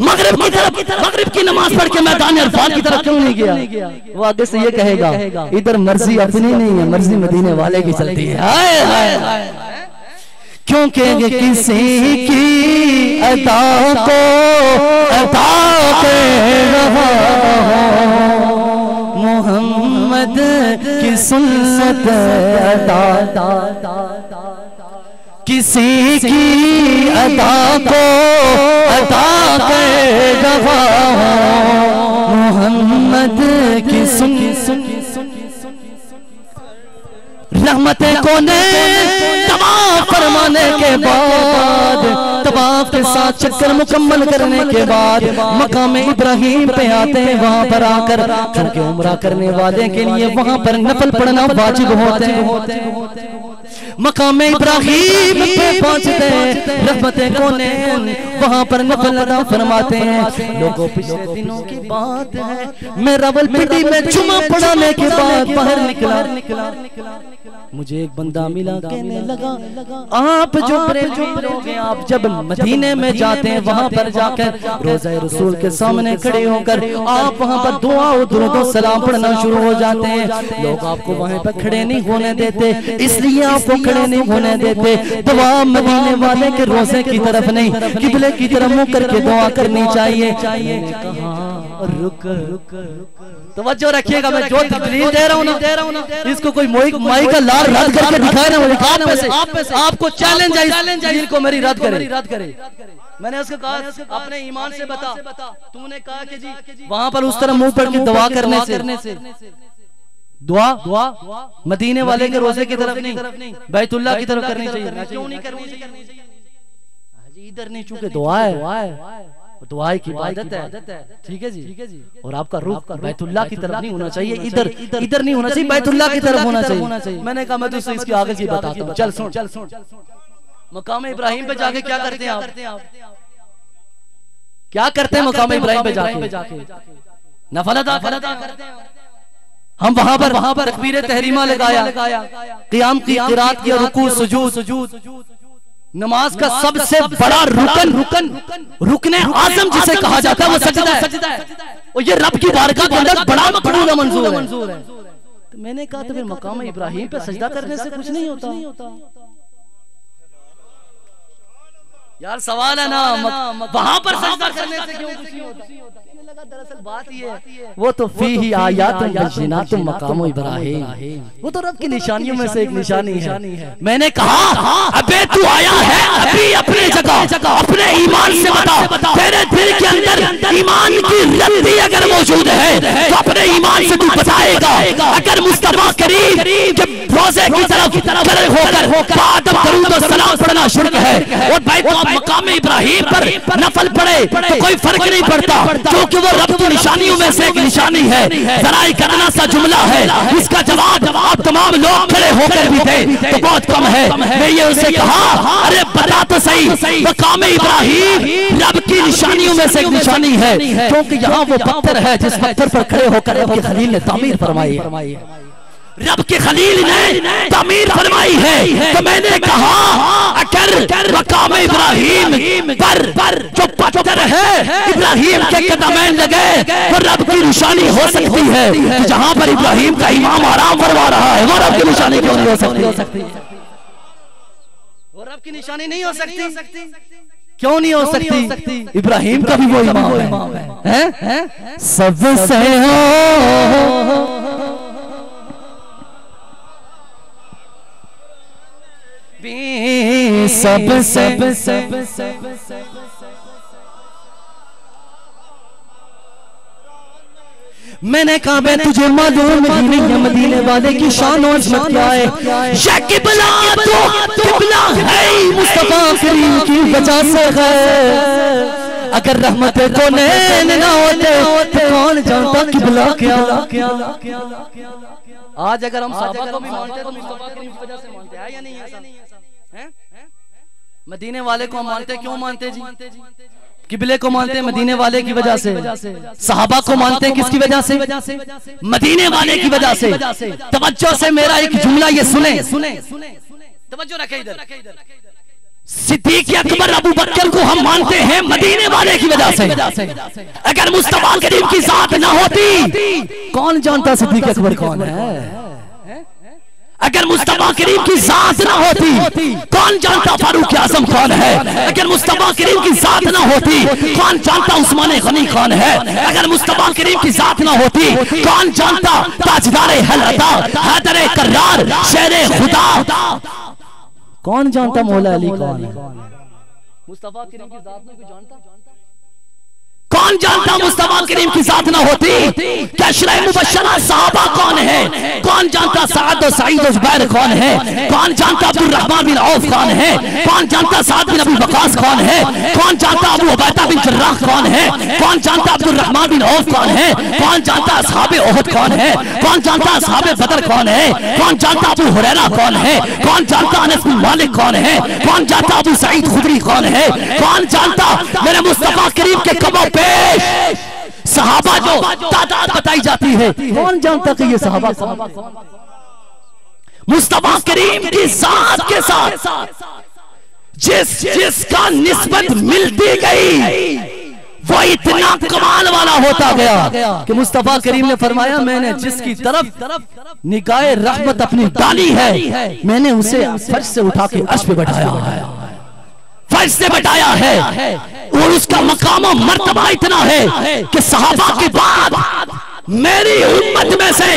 मगरिब की तरफ, मगरिब की नमाज पढ़ के मैदान अरफात की तरफ क्यों नहीं गया? वो आगे से ये कहेगा, इधर मर्जी अपनी नहीं है, मर्जी मदीने वाले की चलती है। हाय हाय हाय, क्योंकि किसी की अदा को अदा के रहा मोहम्मद की सुन्नत अदा, किसी की अदा को अदा कर रहा मोहम्मद की सुन्नत। रहमतें को ने तवाफ फरमाने के बाद, तवाफ के साथ चक्कर मुकम्मल करने के बाद मकाम इब्राहिम पे आते हैं। वहां पर आकर क्योंकि उम्रा करने वाले के लिए वहां पर नफल पढ़ना वाजिब होते हैं। मकाम इब्राहिम पे पहुंचते हैं, रहमतें को ने वहां पर नफल अदा फरमाते हैं। लोगों पिछले दिनों की बात है, मैं रावलपिंडी में जुमा पढ़ाने के बाद बाहर निकला, मुझे एक बंदा मिला, कहने लगा आप जो लोग हैं, आप जब मदीने में जाते हैं वहां पर जाकर रोज़ा रसूल के सामने खड़े होकर आप वहां पर दुआ और दुरूद और सलाम पढ़ना शुरू हो जाते हैं। लोग आपको वहां पर खड़े नहीं होने देते, इसलिए आपको खड़े नहीं होने देते। दुआ मदीने वाले के रोजे की तरफ नहीं, किबले की तरफ मुंह करके दुआ करनी चाहिए। रुक तवज्जो रखिएगा, मैं जो दलील दे रहा हूँ ना, इसको कोई माई का लाल रद्द करके दिखाए ना, मुझे आप में से आपको चैलेंज है जिनको मेरी रद्द करे। मैंने उसको कहा अपने ईमान से बता, तूने कहा कि जी वहां पर उस तरह मुंह पर की दुआ करने से दुआ मदीने वाले के रोजे की तरफ नहीं, बैतुल्लाह की तरफ करनी चाहिए। क्यों नहीं करनी चाहिए? इधर नहीं, चूंकि दुआ है, दुआ की इबादत है, ठीक है जी। और आपका रुख बैतुल्लाह की तरफ नहीं होना चाहिए, इधर नहीं होना चाहिए, बैतुल्लाह की तरफ होना चाहिए। मैंने कहा मैं तुझसे इसके आगे की बताता हूँ, चल सुन। मकाम इब्राहिम पे जाके क्या करते हैं आप? क्या करते हैं मकाम इब्राहिम पे जाके? नफल अदा करते हैं। हम वहां पर तकबीर तहरीमा लगाया, क़ियाम की क़िरात की, रुकू सुजूद, नमाज का सबसे बड़ा रुकने आज़म जिसे कहा जाता है वो सजदा है। और ये रब की बारगाह के अंदर बड़ा मकबूल मंजूर है। तो मैंने कहा तो फिर मकाम इब्राहिम पे सजदा करने से कुछ नहीं होता यार, सवाल है ना, वहां पर सजदा करने से क्यों कुछ नहीं होता? दरअसल बात ये है, वो तो फीही आयातुन बय्यिनातुन मकाम इब्राहिम, वो तो रब की निशानियों में से एक निशानी है। मैंने कहा अबे तू आया है अभी अपनी जगह, अपने ईमान से बता, तेरे दिल के अंदर ईमान की रद्दी अगर मौजूद है तो अपने ईमान से तू बताएगा। अगर मुस्तफा करीम के रोज़े की तरफ खड़े होकर आदम दरूद और सलाम पढ़ना शिर्क है, और भाई तो मकाम इब्राहिम पर नफल पढ़े तो कोई फर्क नहीं पड़ता, क्योंकि वो रब की निशानियों में से एक निशानी है। ज़राए करना सा जुमला है, इसका जवाब आप तमाम लोग खड़े होकर भी थे तो बहुत कम है। मैं ये उसे कहा अरे बता तो सही, मकाम इब्राहिम रब की निशानियों में से एक निशानी है, क्योंकि यहाँ वो पत्थर है जिस पत्थर पर खड़े होकर रब के खलील ने तामीर फरमाई है, रब के खलील ने तामीर फरमाई है। तो मैंने कहा अगर मकाम इब्राहिम पर जो पत्थर है इब्राहिम के कदमैन लगे तो रब की निशानी हो सकती है। तो जहां पर इब्राहिम का इमाम आराम फरमा रहा है वो रब की निशानी क्यों नहीं हो सकती? वो रब की निशानी नहीं हो सकती, क्यों नहीं हो सकती? इब्राहिम का भी वो इमाम है, सबसे सब मैंने कहा मैं तुझे मालूम ही नहीं है मदीने वाले की शान और अज़मत क्या है। या किबला तो किबला है मुस्तफा करीम की वजह से है, अगर रहमत को नैन ना होते तो कौन जानता किबला क्या। आज अगर हम सहाबा को भी मानते तो मुस्तफा करीम की वजह से मानते हैं या नहीं है? मदीने वाले को हम मानते, क्यों मानते जी? किबले को मानते हैं मदीने वाले की वजह से। सहाबा को मानते हैं किसकी वजह से? मदीने वाले की वजह से। तवज्जो से मेरा एक जुमला ये सुने, तवज्जो रखें इधर। सिद्दीक अकबर अबू बकर को हम मानते हैं मदीने वाले की वजह से। अगर मुस्तफा करीम की जात ना होती, कौन जानता सिद्दीक अकबर कौन है? अगर मुस्तफा करीम की जात ना होती, कौन जानता फारूक आजम कौन है? अगर मुस्तफा करीम की जात ना होती, कौन जानता उस्मान गनी कौन है? अगर मुस्तफा करीम की जात ना होती, कौन जानता ताजदार हलता हैदर कर्रार शेरे खुदा, कौन जानता मौला अली कौन है? मुस्तफा करीम की जात में कोई जानता? कौन जानता मुस्तफा करीम की जात ना होती कि अशरा मुबश्शरा सहाबा कौन है? कौन जानता साद और सईद और जुबैर कौन है? कौन जानता अब्दुल रहमान बिन औफ कौन है? कौन जानता साद बिन अबी वक्कास कौन है? कौन जानता अबू उबैदा बिन जर्राह कौन है? कौन जानता अब्दुल रहमान बिन औफ कौन है? कौन जानता असहाबे उहद कौन है? कौन जानता असहाबे बदर कौन है? कौन जानता अबू हुरैरा कौन है? कौन जानता अनस बिन मालिक कौन है? कौन जानता अबू सईद खुदरी कौन है? कौन जानता मेरे मुस्तफा करीम के कमों पे सहाबा जो तादाद बताई जाती है, कौन जानता कि ये सहाबा कौन? मुस्तफा करीम की जात के साथ जिसका निस्बत मिलती गई वो इतना कमाल वाला होता गया कि मुस्तफा करीम ने फरमाया मैंने जिसकी तरफ निगाहे रहमत अपनी डाली है, मैंने उसे फर्श से उठा के अर्श पे बैठाया है, फर्श से बैठाया है। और उसका मकाम और मर्तबा इतना है कि सहाबा के बाद मेरी उम्मत में से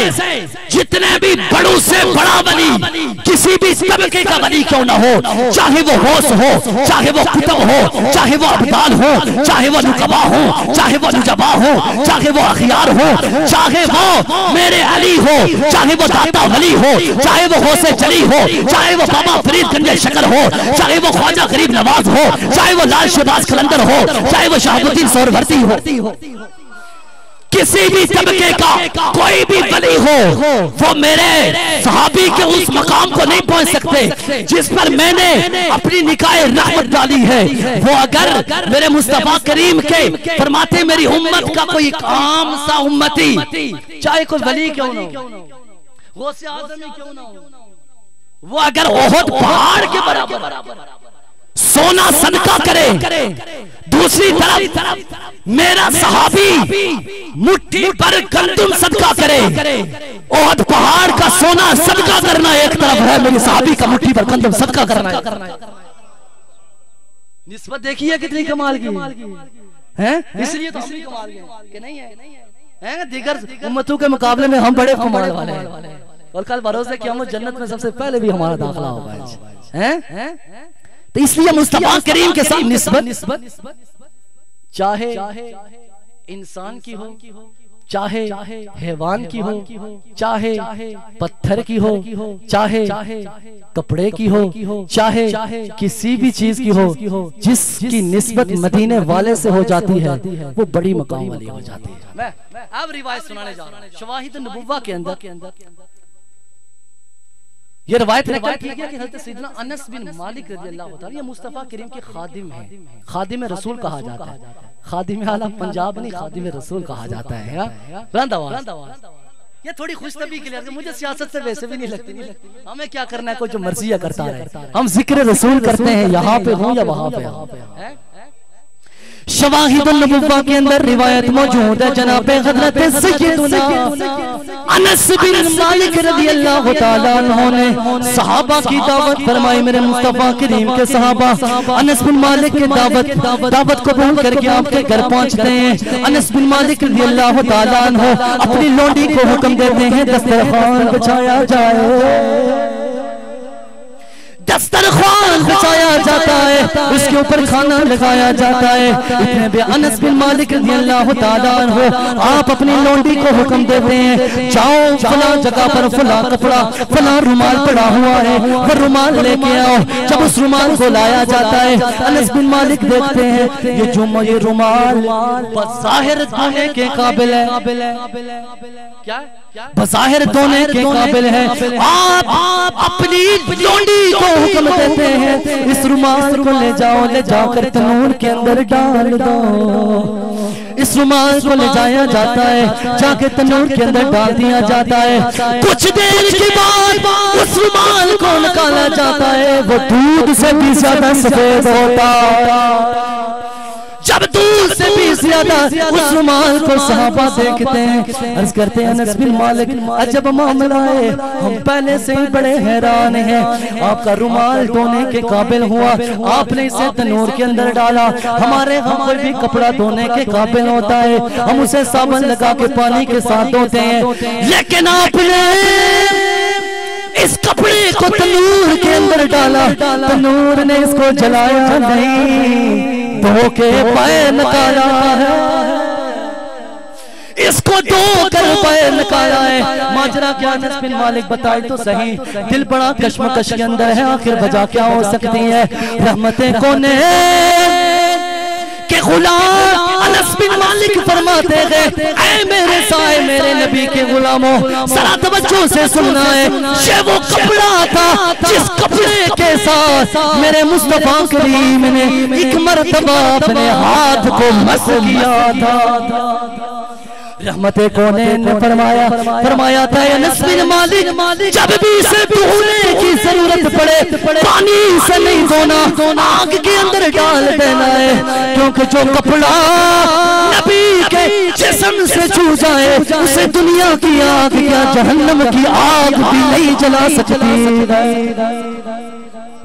जितने भी बड़ों से बड़ा वली, किसी भी तबके का वली क्यों ना हो, चाहे वो होश हो, चाहे वो कुतुब हो, चाहे वो अब्दाल हो, चाहे वो नुकबा हो, चाहे वो नुजबा हो, चाहे वो अखियार हो, चाहे वो मेरे अली हो, चाहे वो दाता वली हो, चाहे वो होसे जली हो, चाहे वो बाबा फरीद गंजे शकर हो, चाहे वो ख्वाजा गरीब नवाज हो, चाहे वो लाल शहबाज कलंदर हो, चाहे वो शहाबुद्दीन सोहरवर्दी हो, किसी भी तबके का कोई भी वली हो, वो मेरे सहाबी के उस मकाम को नहीं पहुंच सकते जिस पर मैंने अपनी निकाय रहमत डाली है। वो अगर मेरे मुस्तफा करीम के फरमाते मेरी उम्मत का कोई आम सा उम्मती, चाहे कोई वली क्यों ना हो, गौसे आज़म क्यों ना हो, वो अगर ओहद पहाड़ के बराबर सोना सदका करे, दूसरी तरफ मेरा सहाबी मुट्ठी पर गंदुम सदका करे। ओहद पहाड़ का सोना सदका करना एक तरफ है, मेरी सहाबी का मुट्ठी पर गंदुम सदका करना है। निस्बत देखिए कितनी कमाल की है, इसलिए तो हम कमाल के नहीं है, दीगर उम्मतों के मुकाबले में हम बड़े कमाल वाले हैं। और कल भरोसे कि हम जन्नत में सबसे पहले भी हमारा दाखिला होगा है। तो इसलिए मुस्तफा करीम के साथ निस्बत चाहे इंसान की हो, चाहे हैवान की हो, चाहे पत्थर की हो, चाहे कपड़े की हो, चाहे किसी भी चीज की हो, जिसकी निस्बत मदीने वाले से हो जाती है वो बड़ी मकाम वाली हो जाती है। मैं अब रिवायत सुनाने जा रहा हूं शवाहिद नबुव्वा के अंदर। ये रवायत नकल की गई कि हज़रत सैयदना अनस बिन मालिक रज़ियल्लाहु ताला, ये मुस्तफ़ा करीम के खादिम हैं, खादिम रसूल कहा जाता है, खादिम आला पंजाब नहीं खादिम रसूल कहा जाता है। ये थोड़ी खुशतबी के लिए, मुझे सियासत से वैसे भी नहीं लगती, हमें क्या करना है, कोई जो मर्जी करता है, हम जिक्र रसूल करते हैं, यहाँ पे हो या वहाँ पे। शवाहिदुन नबुव्वा के अंदर रिवायत मौजूद है जनाबे हज़रत सय्यदुना अनस बिन मालिक रज़ियल्लाहु ताला अन्हु ने सहाबा की दावत फरमाई। मेरे मुस्तफा करीम के सहाबा अनस बिन मालिक के दावत कबूल करके आपके घर पहुंचते हैं। अनस बिन मालिक रज़ियल्लाहु ताला अन्हु अपनी लोंडी को हुक्म देते हैं दस्तरखान बिछाया जाए। दस्तरख्वान बिछाया जाता है, उसके ऊपर खाना लगाया जाता है। इतने बे अनस बिन मालिक रज़ियल्लाहु ताला अन्हु आप अपनी लौंडी को हुक्म देते हैं, जाओ फला जगह पर फला कपड़ा फला रुमाल पड़ा हुआ है, वो रुमाल लेके आओ। जब उस रुमाल को लाया जाता है, अनस बिन मालिक देखते हैं ये रुमाल बज़ाहिर धोने के काबिल है, क्या बज़ाहिर धोने के काबिल है। आप अपनी लौंडी को हुक्म देते हैं, इस रुमाल को ले जाओ, ले जाकर तनूर के अंदर डाल दो। इस रुमाल को ले जाया जाता है, जाके तनूर के अंदर डाल दिया जाता है। कुछ देर के बाद उस रुमाल को निकाला जाता है, वो दूध से भी ज्यादा सफेद होता। जब दूध से भी ज्यादा उस रुमाल को सहाबा देखते हैं, अर्ज करते हैं अनस बिन मालिक अजब मामला है, हम पहले से ही बड़े हैरान हैं। आपका रुमाल धोने के काबिल हुआ, आपने इसे तनूर के अंदर डाला। हमारे हम कोई भी कपड़ा धोने के काबिल होता है, हम उसे साबुन लगा के पानी के साथ धोते हैं, लेकिन आपने इस कपड़े को तनूर के अंदर डाला, तनूर ने इसको जलाया नहीं, धो के पैर निकाला है, इसको धो कर पैर निकाला है। माजरा क्या अनस बिन मालिक बताए तो सही, दिल बड़ा कश्मकश के अंदर है, आखिर वजह क्या हो सकती है। रहमतें कोने के गुलाम अनस बिन मालिक फरमाते गए, ऐ मेरे साए मेरे नबी के गुलामों, जरा तवज्जो से सुनना है। ये वो कपड़ा था जिस कपड़े के साथ मेरे मुस्तफा करीम ने एक मर्तबा अपने हाथ को मस किया था। रहमते कोने ने फरमाया था अनस बिन मालिक, जब भी इसे धोने की जरूरत पड़े, पानी से नहीं धोना, आग के अंदर डाल देना है, क्योंकि जो कपड़ा नबी के जिस्म से छू जाए, उसे दुनिया की आग या जहन्नम की आग भी नहीं जला सकती।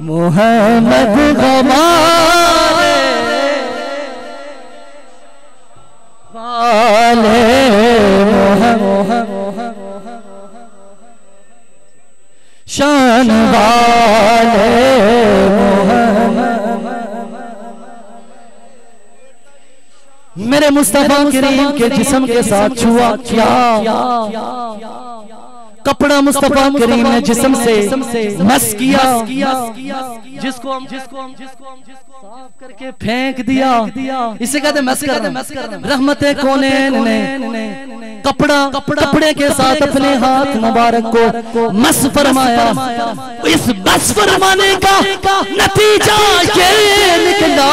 मोहम्मद हमारे वाले शान वाले मेरे मुस्तफा करीम के जिस्म के साथ छुआ क्या कपड़ा मुस्तफा करीम ने जिस्म से मस किया, जिसको हम साफ करके फेंक दिया, इसे कहते मस करना। रहमते कोनेन ने कपड़े के साथ अपने हाथ मुबारक को मस फरमाया। इस मस फरमाने का नतीजा ये निकला,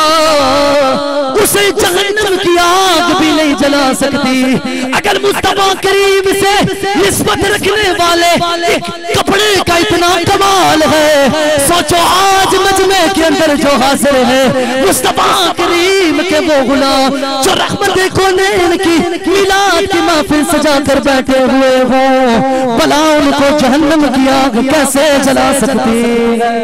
उसे जहन्नम की आग भी नहीं जला सकती। अगर मुस्तफा करीम से निस्बत रखने वाले कपड़े का इतना कमाल है, सोचो आज मजमे के अंदर जो हाजिर है मुस्तफा करीम के वो गुलाम जो रहमत कोनैन की मिलाद की महफिल सजा कर बैठे हुए हो, भला उनको जहन्नम की आग कैसे जला सकती है।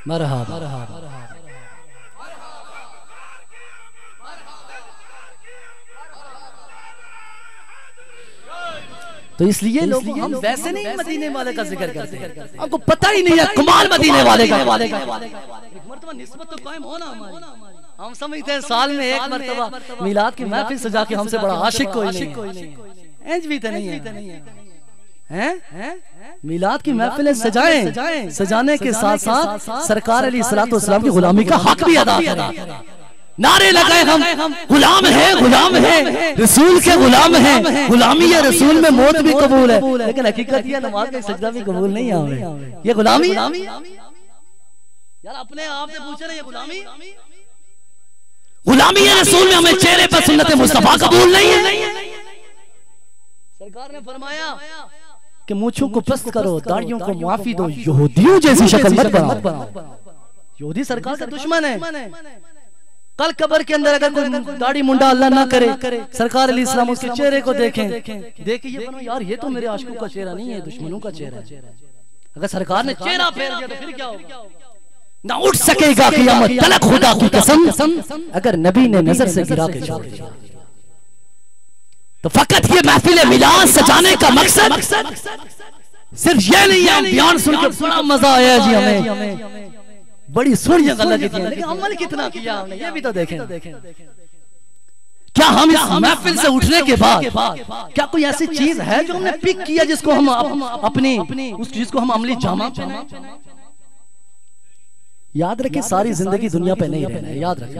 मरहबा। तो इसलिए लोग हम वैसे नहीं मदीने वाले का जिक्र करते हैं, आपको पता ही नहीं है कमाल मदीने वाले का। मर्तबा निस्बत तो कायम होना हमारी। हम समझते हैं साल में एक मर्तबा मिलाद की महफिल सजा के हमसे बड़ा आशिक कोई नहीं, इंज भी तो नहीं है। मिलाद की महफिलें सजाएं, सजाने के साथ साथ सरकार अलैहिस्सलातु वस्सलाम की गुलामी का हक भी अदा करें। नारे लगाए हम गुलाम है, रसूल के गुलाम है, गुलामी या रसूल में मौत भी कबूल है, लेकिन हकीकत ये नमाज का सजदा भी कबूल नहीं है। ये गुलामी यार अपने आप से पूछे ना, ये गुलामी है रसूल में, हमें चेहरे पर सुन्नत मुस्तफा कबूल नहीं है। सरकार ने फरमाया कि मूंछों को पस्त करो, दाढ़ियों को माफी दो, यहूदियों जैसी शक्ल मत बनाओ। यहूदी सरकार का दुश्मन है, कल कब्र के अंदर अगर कोई दाढ़ी मुंडा अल्लाह ना करे, सरकार अली इस्लाम उसके चेहरे को देखें, देखे ये बनो यार ये तो मेरे आशिकों का चेहरा नहीं है, दुश्मनों का चेहरा है। अगर सरकार ने चेहरा फेर दिया तो फिर क्या होगा? ना उठ सकेगा क़यामत तलक खुदा की कसम अगर नबी ने नजर से गिरा के छोड़ दिया। तो फकत ये महफिल मिलाद सजाने का मकसद सिर्फ ये नहीं है। बयान सुन के बड़ा मजा आया जी हमें, बड़ी सोनिया गल्ला की थी, लेकिन अमल कितना किया हमने ये भी तो देखें। क्या हम इस महफिल से उठने के बाद क्या कोई ऐसी चीज है जो हमने पिक किया जिसको हम अपनी उस चीज को हम अमली जामा पहने? याद रखें सारी जिंदगी दुनिया पे नहीं रहना है, याद रखें।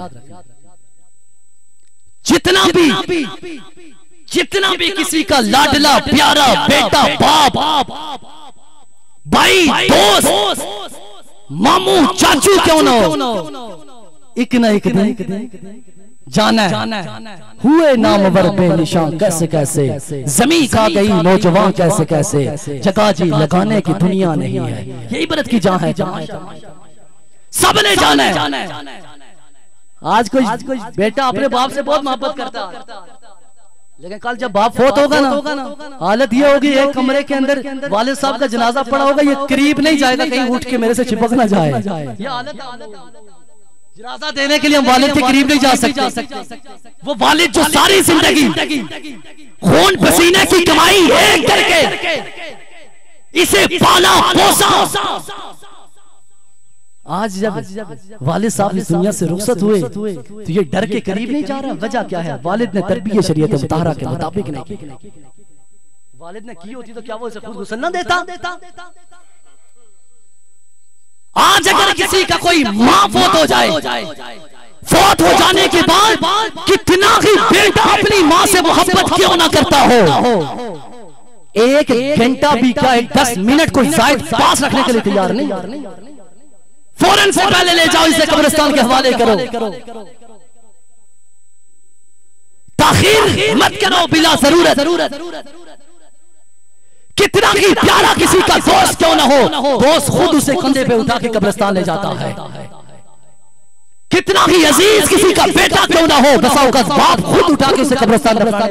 जितना भी किसी का लाडला प्यारा बेटा बाप भाई दोस्त मामू चाचू क्यों ना हो, एक ना एक दिन जाना हुए नामवर बेनिशान कैसे कैसे, जमीन खा गई नौजवान कैसे कैसे, जगह जी लगाने की दुनिया नहीं है, ये इबरत की जहां है, सबने जाना है। आज कोई बेटा अपने बाप से बहुत मोहब्बत करता है, लेकिन कल जब बाप फोत होगा ना हालत ये होगी, एक कमरे के अंदर वालिद साहब का जनाजा पड़ा होगा, ये करीब नहीं जाएगा कहीं उठ के मेरे से चिपक ना जाए। ये हालत जनाजा देने के लिए हम वालिद के करीब नहीं जा सकते। वो वालिद जो सारी जिंदगी खून पसीने की कमाई एक करके इसे पाला पोसा, आज जब वालिद साहब इस दुनिया से रुखसत हुए तो ये डर के करीब नहीं जा रहा। वजह क्या है? वालिद ने तरबियत शरीयत मुताहरा के मुताबिक नहीं की। वालिद ने की होती तो क्या वो इसे खुद गुस्सा न देता? आज अगर किसी का कोई मां फोत हो जाए, फोत हो जाने के बाद कितना ही बेटा अपनी मां से मोहब्बत क्यों ना करता हो, एक घंटा भी क्या 10 मिनट कोई जायद पास रखने के लिए तैयार नहीं। फौरन से पहले ले जाओ इसे कब्रिस्तान के हवाले करो, ताखीर मत करो बिला जरूरत। कितना ही प्यारा किसी का दोस्त क्यों ना हो, दोस्त खुद उसे कंधे पे उठा के कब्रिस्तान ले जाता है। कितना ही अजीज किसी का बेटा क्यों ना हो, बसाओ का बाप खुद उठा के उसे कब्रिस्तान ले जाता है।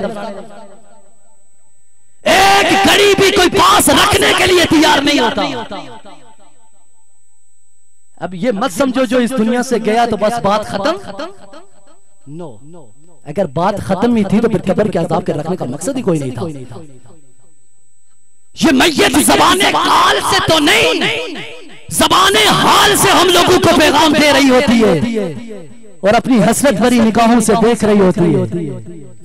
एक घड़ी भी कोई पास रखने के लिए तैयार नहीं होता। अब ये मत समझो जो इस दुनिया से गया तो बस बात खत्म। नो, अगर बात खत्म ही थी तो फिर कब्र के अज़ाब के रखने का मकसद ही कोई नहीं था। ये मैयत ज़बाने हाल से तो नहीं, ज़बाने हाल से हम लोगों को पैगाम दे रही होती है और अपनी हसरत भरी निगाहों से देख रही होती है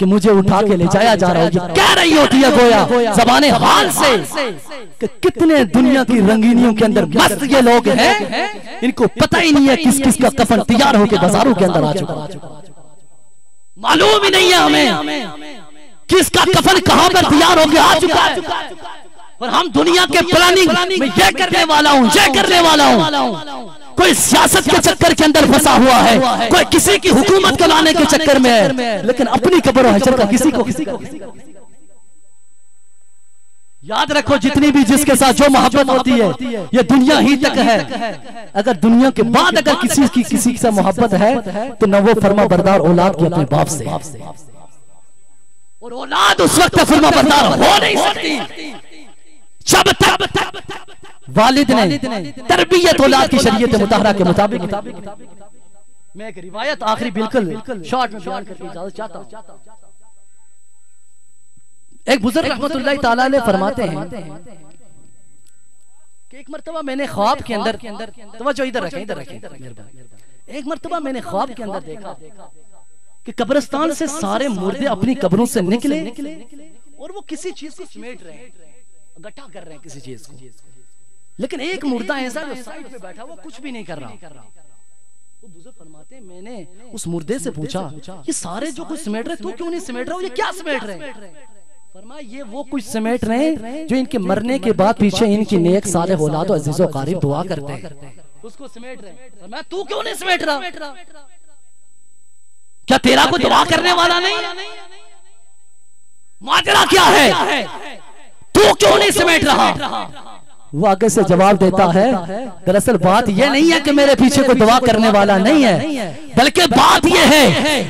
कि मुझे उठा के ले जाया जा रहा है। कह रही होती है गोया ज़बाने हाल से कि कितने दुनिया की रंगीनियों के अंदर मस्त ये लोग हैं, इनको पता ही नहीं है किस किस का कफन तैयार होकर बाजारों के अंदर आ चुका, मालूम ही नहीं है हमें किसका कफन कहां पर तैयार होकर आ चुका है। और हम दुनिया के प्लानिंग में ये करने वाला हूं, ये करने वाला हूं, कोई सियासत के चक्कर के अंदर फंसा हुआ है, कोई किसी की हुकूमत को लाने के चक्कर में है, लेकिन अपनी कब्र और हशर का किसी को याद रखो। जितनी भी जिसके साथ जो मोहब्बत होती है ये दुनिया ही तक है। अगर दुनिया के बाद अगर किसी से मोहब्बत है तो न वो फर्मा बरदार औलाद की अपने बाप से, और औलाद उस वक्त फर्मा बरदार हो नहीं सकती जब तक वालिद ने तरबियत औलाद की शरीयत मुताहरा के मुताबिक। मैं एक रिवायत आखिरी बिल्कुल शॉर्ट में बयान करके इजाजत चाहता हूं। एक बुजुर्ग रहमतुल्लाह ताला अलैह फरमाते हैं कि एक मर्तबा मैंने ख्वाब के अंदर, तवज्जो इधर रखें मेहरबानी, एक मर्तबा मैंने ख्वाब के अंदर देखा कि कब्रिस्तान से सारे मुर्दे अपनी कब्रों से निकले और वो किसी चीज को समेट रहे हैं, इकट्ठा कर रहे हैं किसी चीज को, लेकिन एक मुर्दा ऐसा जो साइड पे बैठा वो कुछ भी नहीं कर रहा। वो बुजुर्ग फरमाते हैं मैंने उस मुर्दे से पूछा ये सारे जो कुछ समेट रहे तू क्यों नहीं समेट रहा, ये क्या समेट रहे? फरमाया ये वो कुछ समेट रहे हैं जो इनके मरने के बाद पीछे इनकी नेक सालेह औलाद और अजीजों कारिब दुआ करते हैं, उसको समेट रहे हैं। फरमाया तू क्यों नहीं समेट रहा? क्या तेरा कोई दुआ करने वाला नहीं? माजरा क्या है, तू क्यों नहीं समेट रहा? वो आगे से जवाब देता है दरअसल बात यह नहीं है कि मेरे पीछे कोई दुआ करने वाला नहीं है, बल्कि बात यह है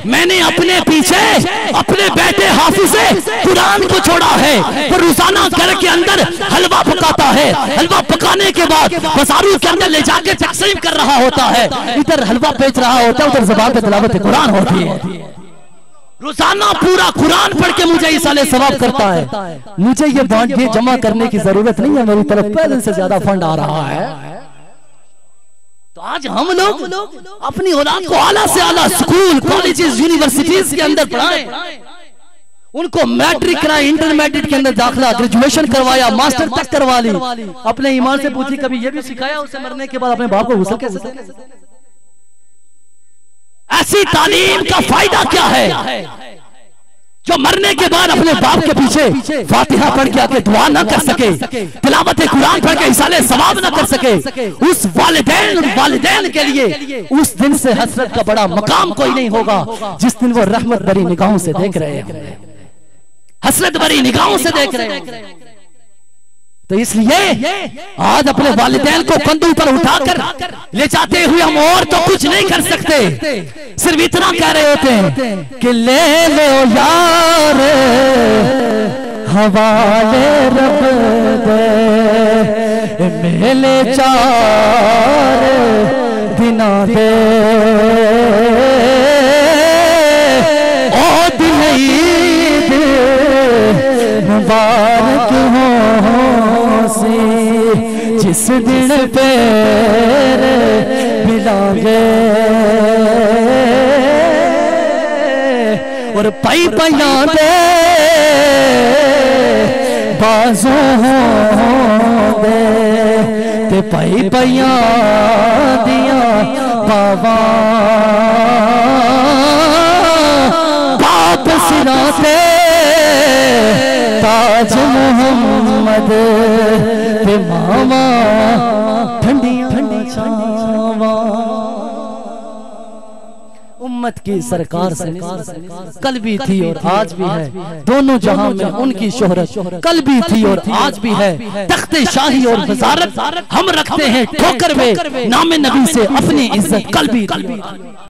मैंने अपने पीछे अपने बेटे हाफिज़े कुरान को छोड़ा है। वो रोजाना घर के अंदर हलवा पकाता है, हलवा पकाने के बाद बाजारों के अंदर ले जाके तकसीम कर रहा होता है, इधर हलवा बेच रहा होता है, उधर ज़बान पे तिलावत कुरान होती है। रोजाना पूरा कुरान पढ़ के मुझे इसाले सवाब करता है। मुझे ये जमा करने की जरूरत नहीं है, मेरी तरफ पहले से ज्यादा फंड आ रहा है। तो आज हम लोग अपनी औलाद को आला से आला स्कूल, कॉलेजेस, यूनिवर्सिटीज के अंदर पढ़ाएं, उनको मैट्रिक कराए, इंटरमीडिएट के अंदर दाखिला, ग्रेजुएशन करवाया, मास्टर तक करवा ली। अपने ईमान से पूछी कभी ये भी सिखाया उसे मरने के बाद अपने बाप को गुस्सा कैसे? ऐसी तालीम का फायदा क्या है जो मरने के बाद अपने बाप के पीछे फातिहा पढ़ के आके दुआ ना कर सके, तिलावत कुरान पढ़ के इसाले सवाब ना कर सके, उस वालिदैन के लिए उस दिन से हसरत का बड़ा मकाम कोई नहीं होगा जिस दिन वो रहमत भरी निगाहों से देख रहे हैं, हसरत भरी निगाहों से देख रहे हैं। तो इसलिए आज अपने वालिदैन को कंधों पर उठाकर ले जाते हुए हम और तो कुछ नहीं कर सकते, सिर्फ इतना कह रहे होते हैं कि ले लो यार हवाले रब दे, मेले चार दिना दे ओ दिन ईद मुबारक हो जिस दिन पैर मिलांगे और पाई पाइया दे बाजू दे ते पाई पाइया दिया बाबा बाप सिरा से ताज मोहम्मद पे मामा ठंडिया छावा। उम्मत की सरकार से कल भी थी और आज भी है, दोनों जहां में उनकी शोहरत कल भी थी और आज भी है। तख्ते शाही और वज़ारत हम रखते हैं ठोकर में, नामे नबी से अपनी इज्जत कल भी।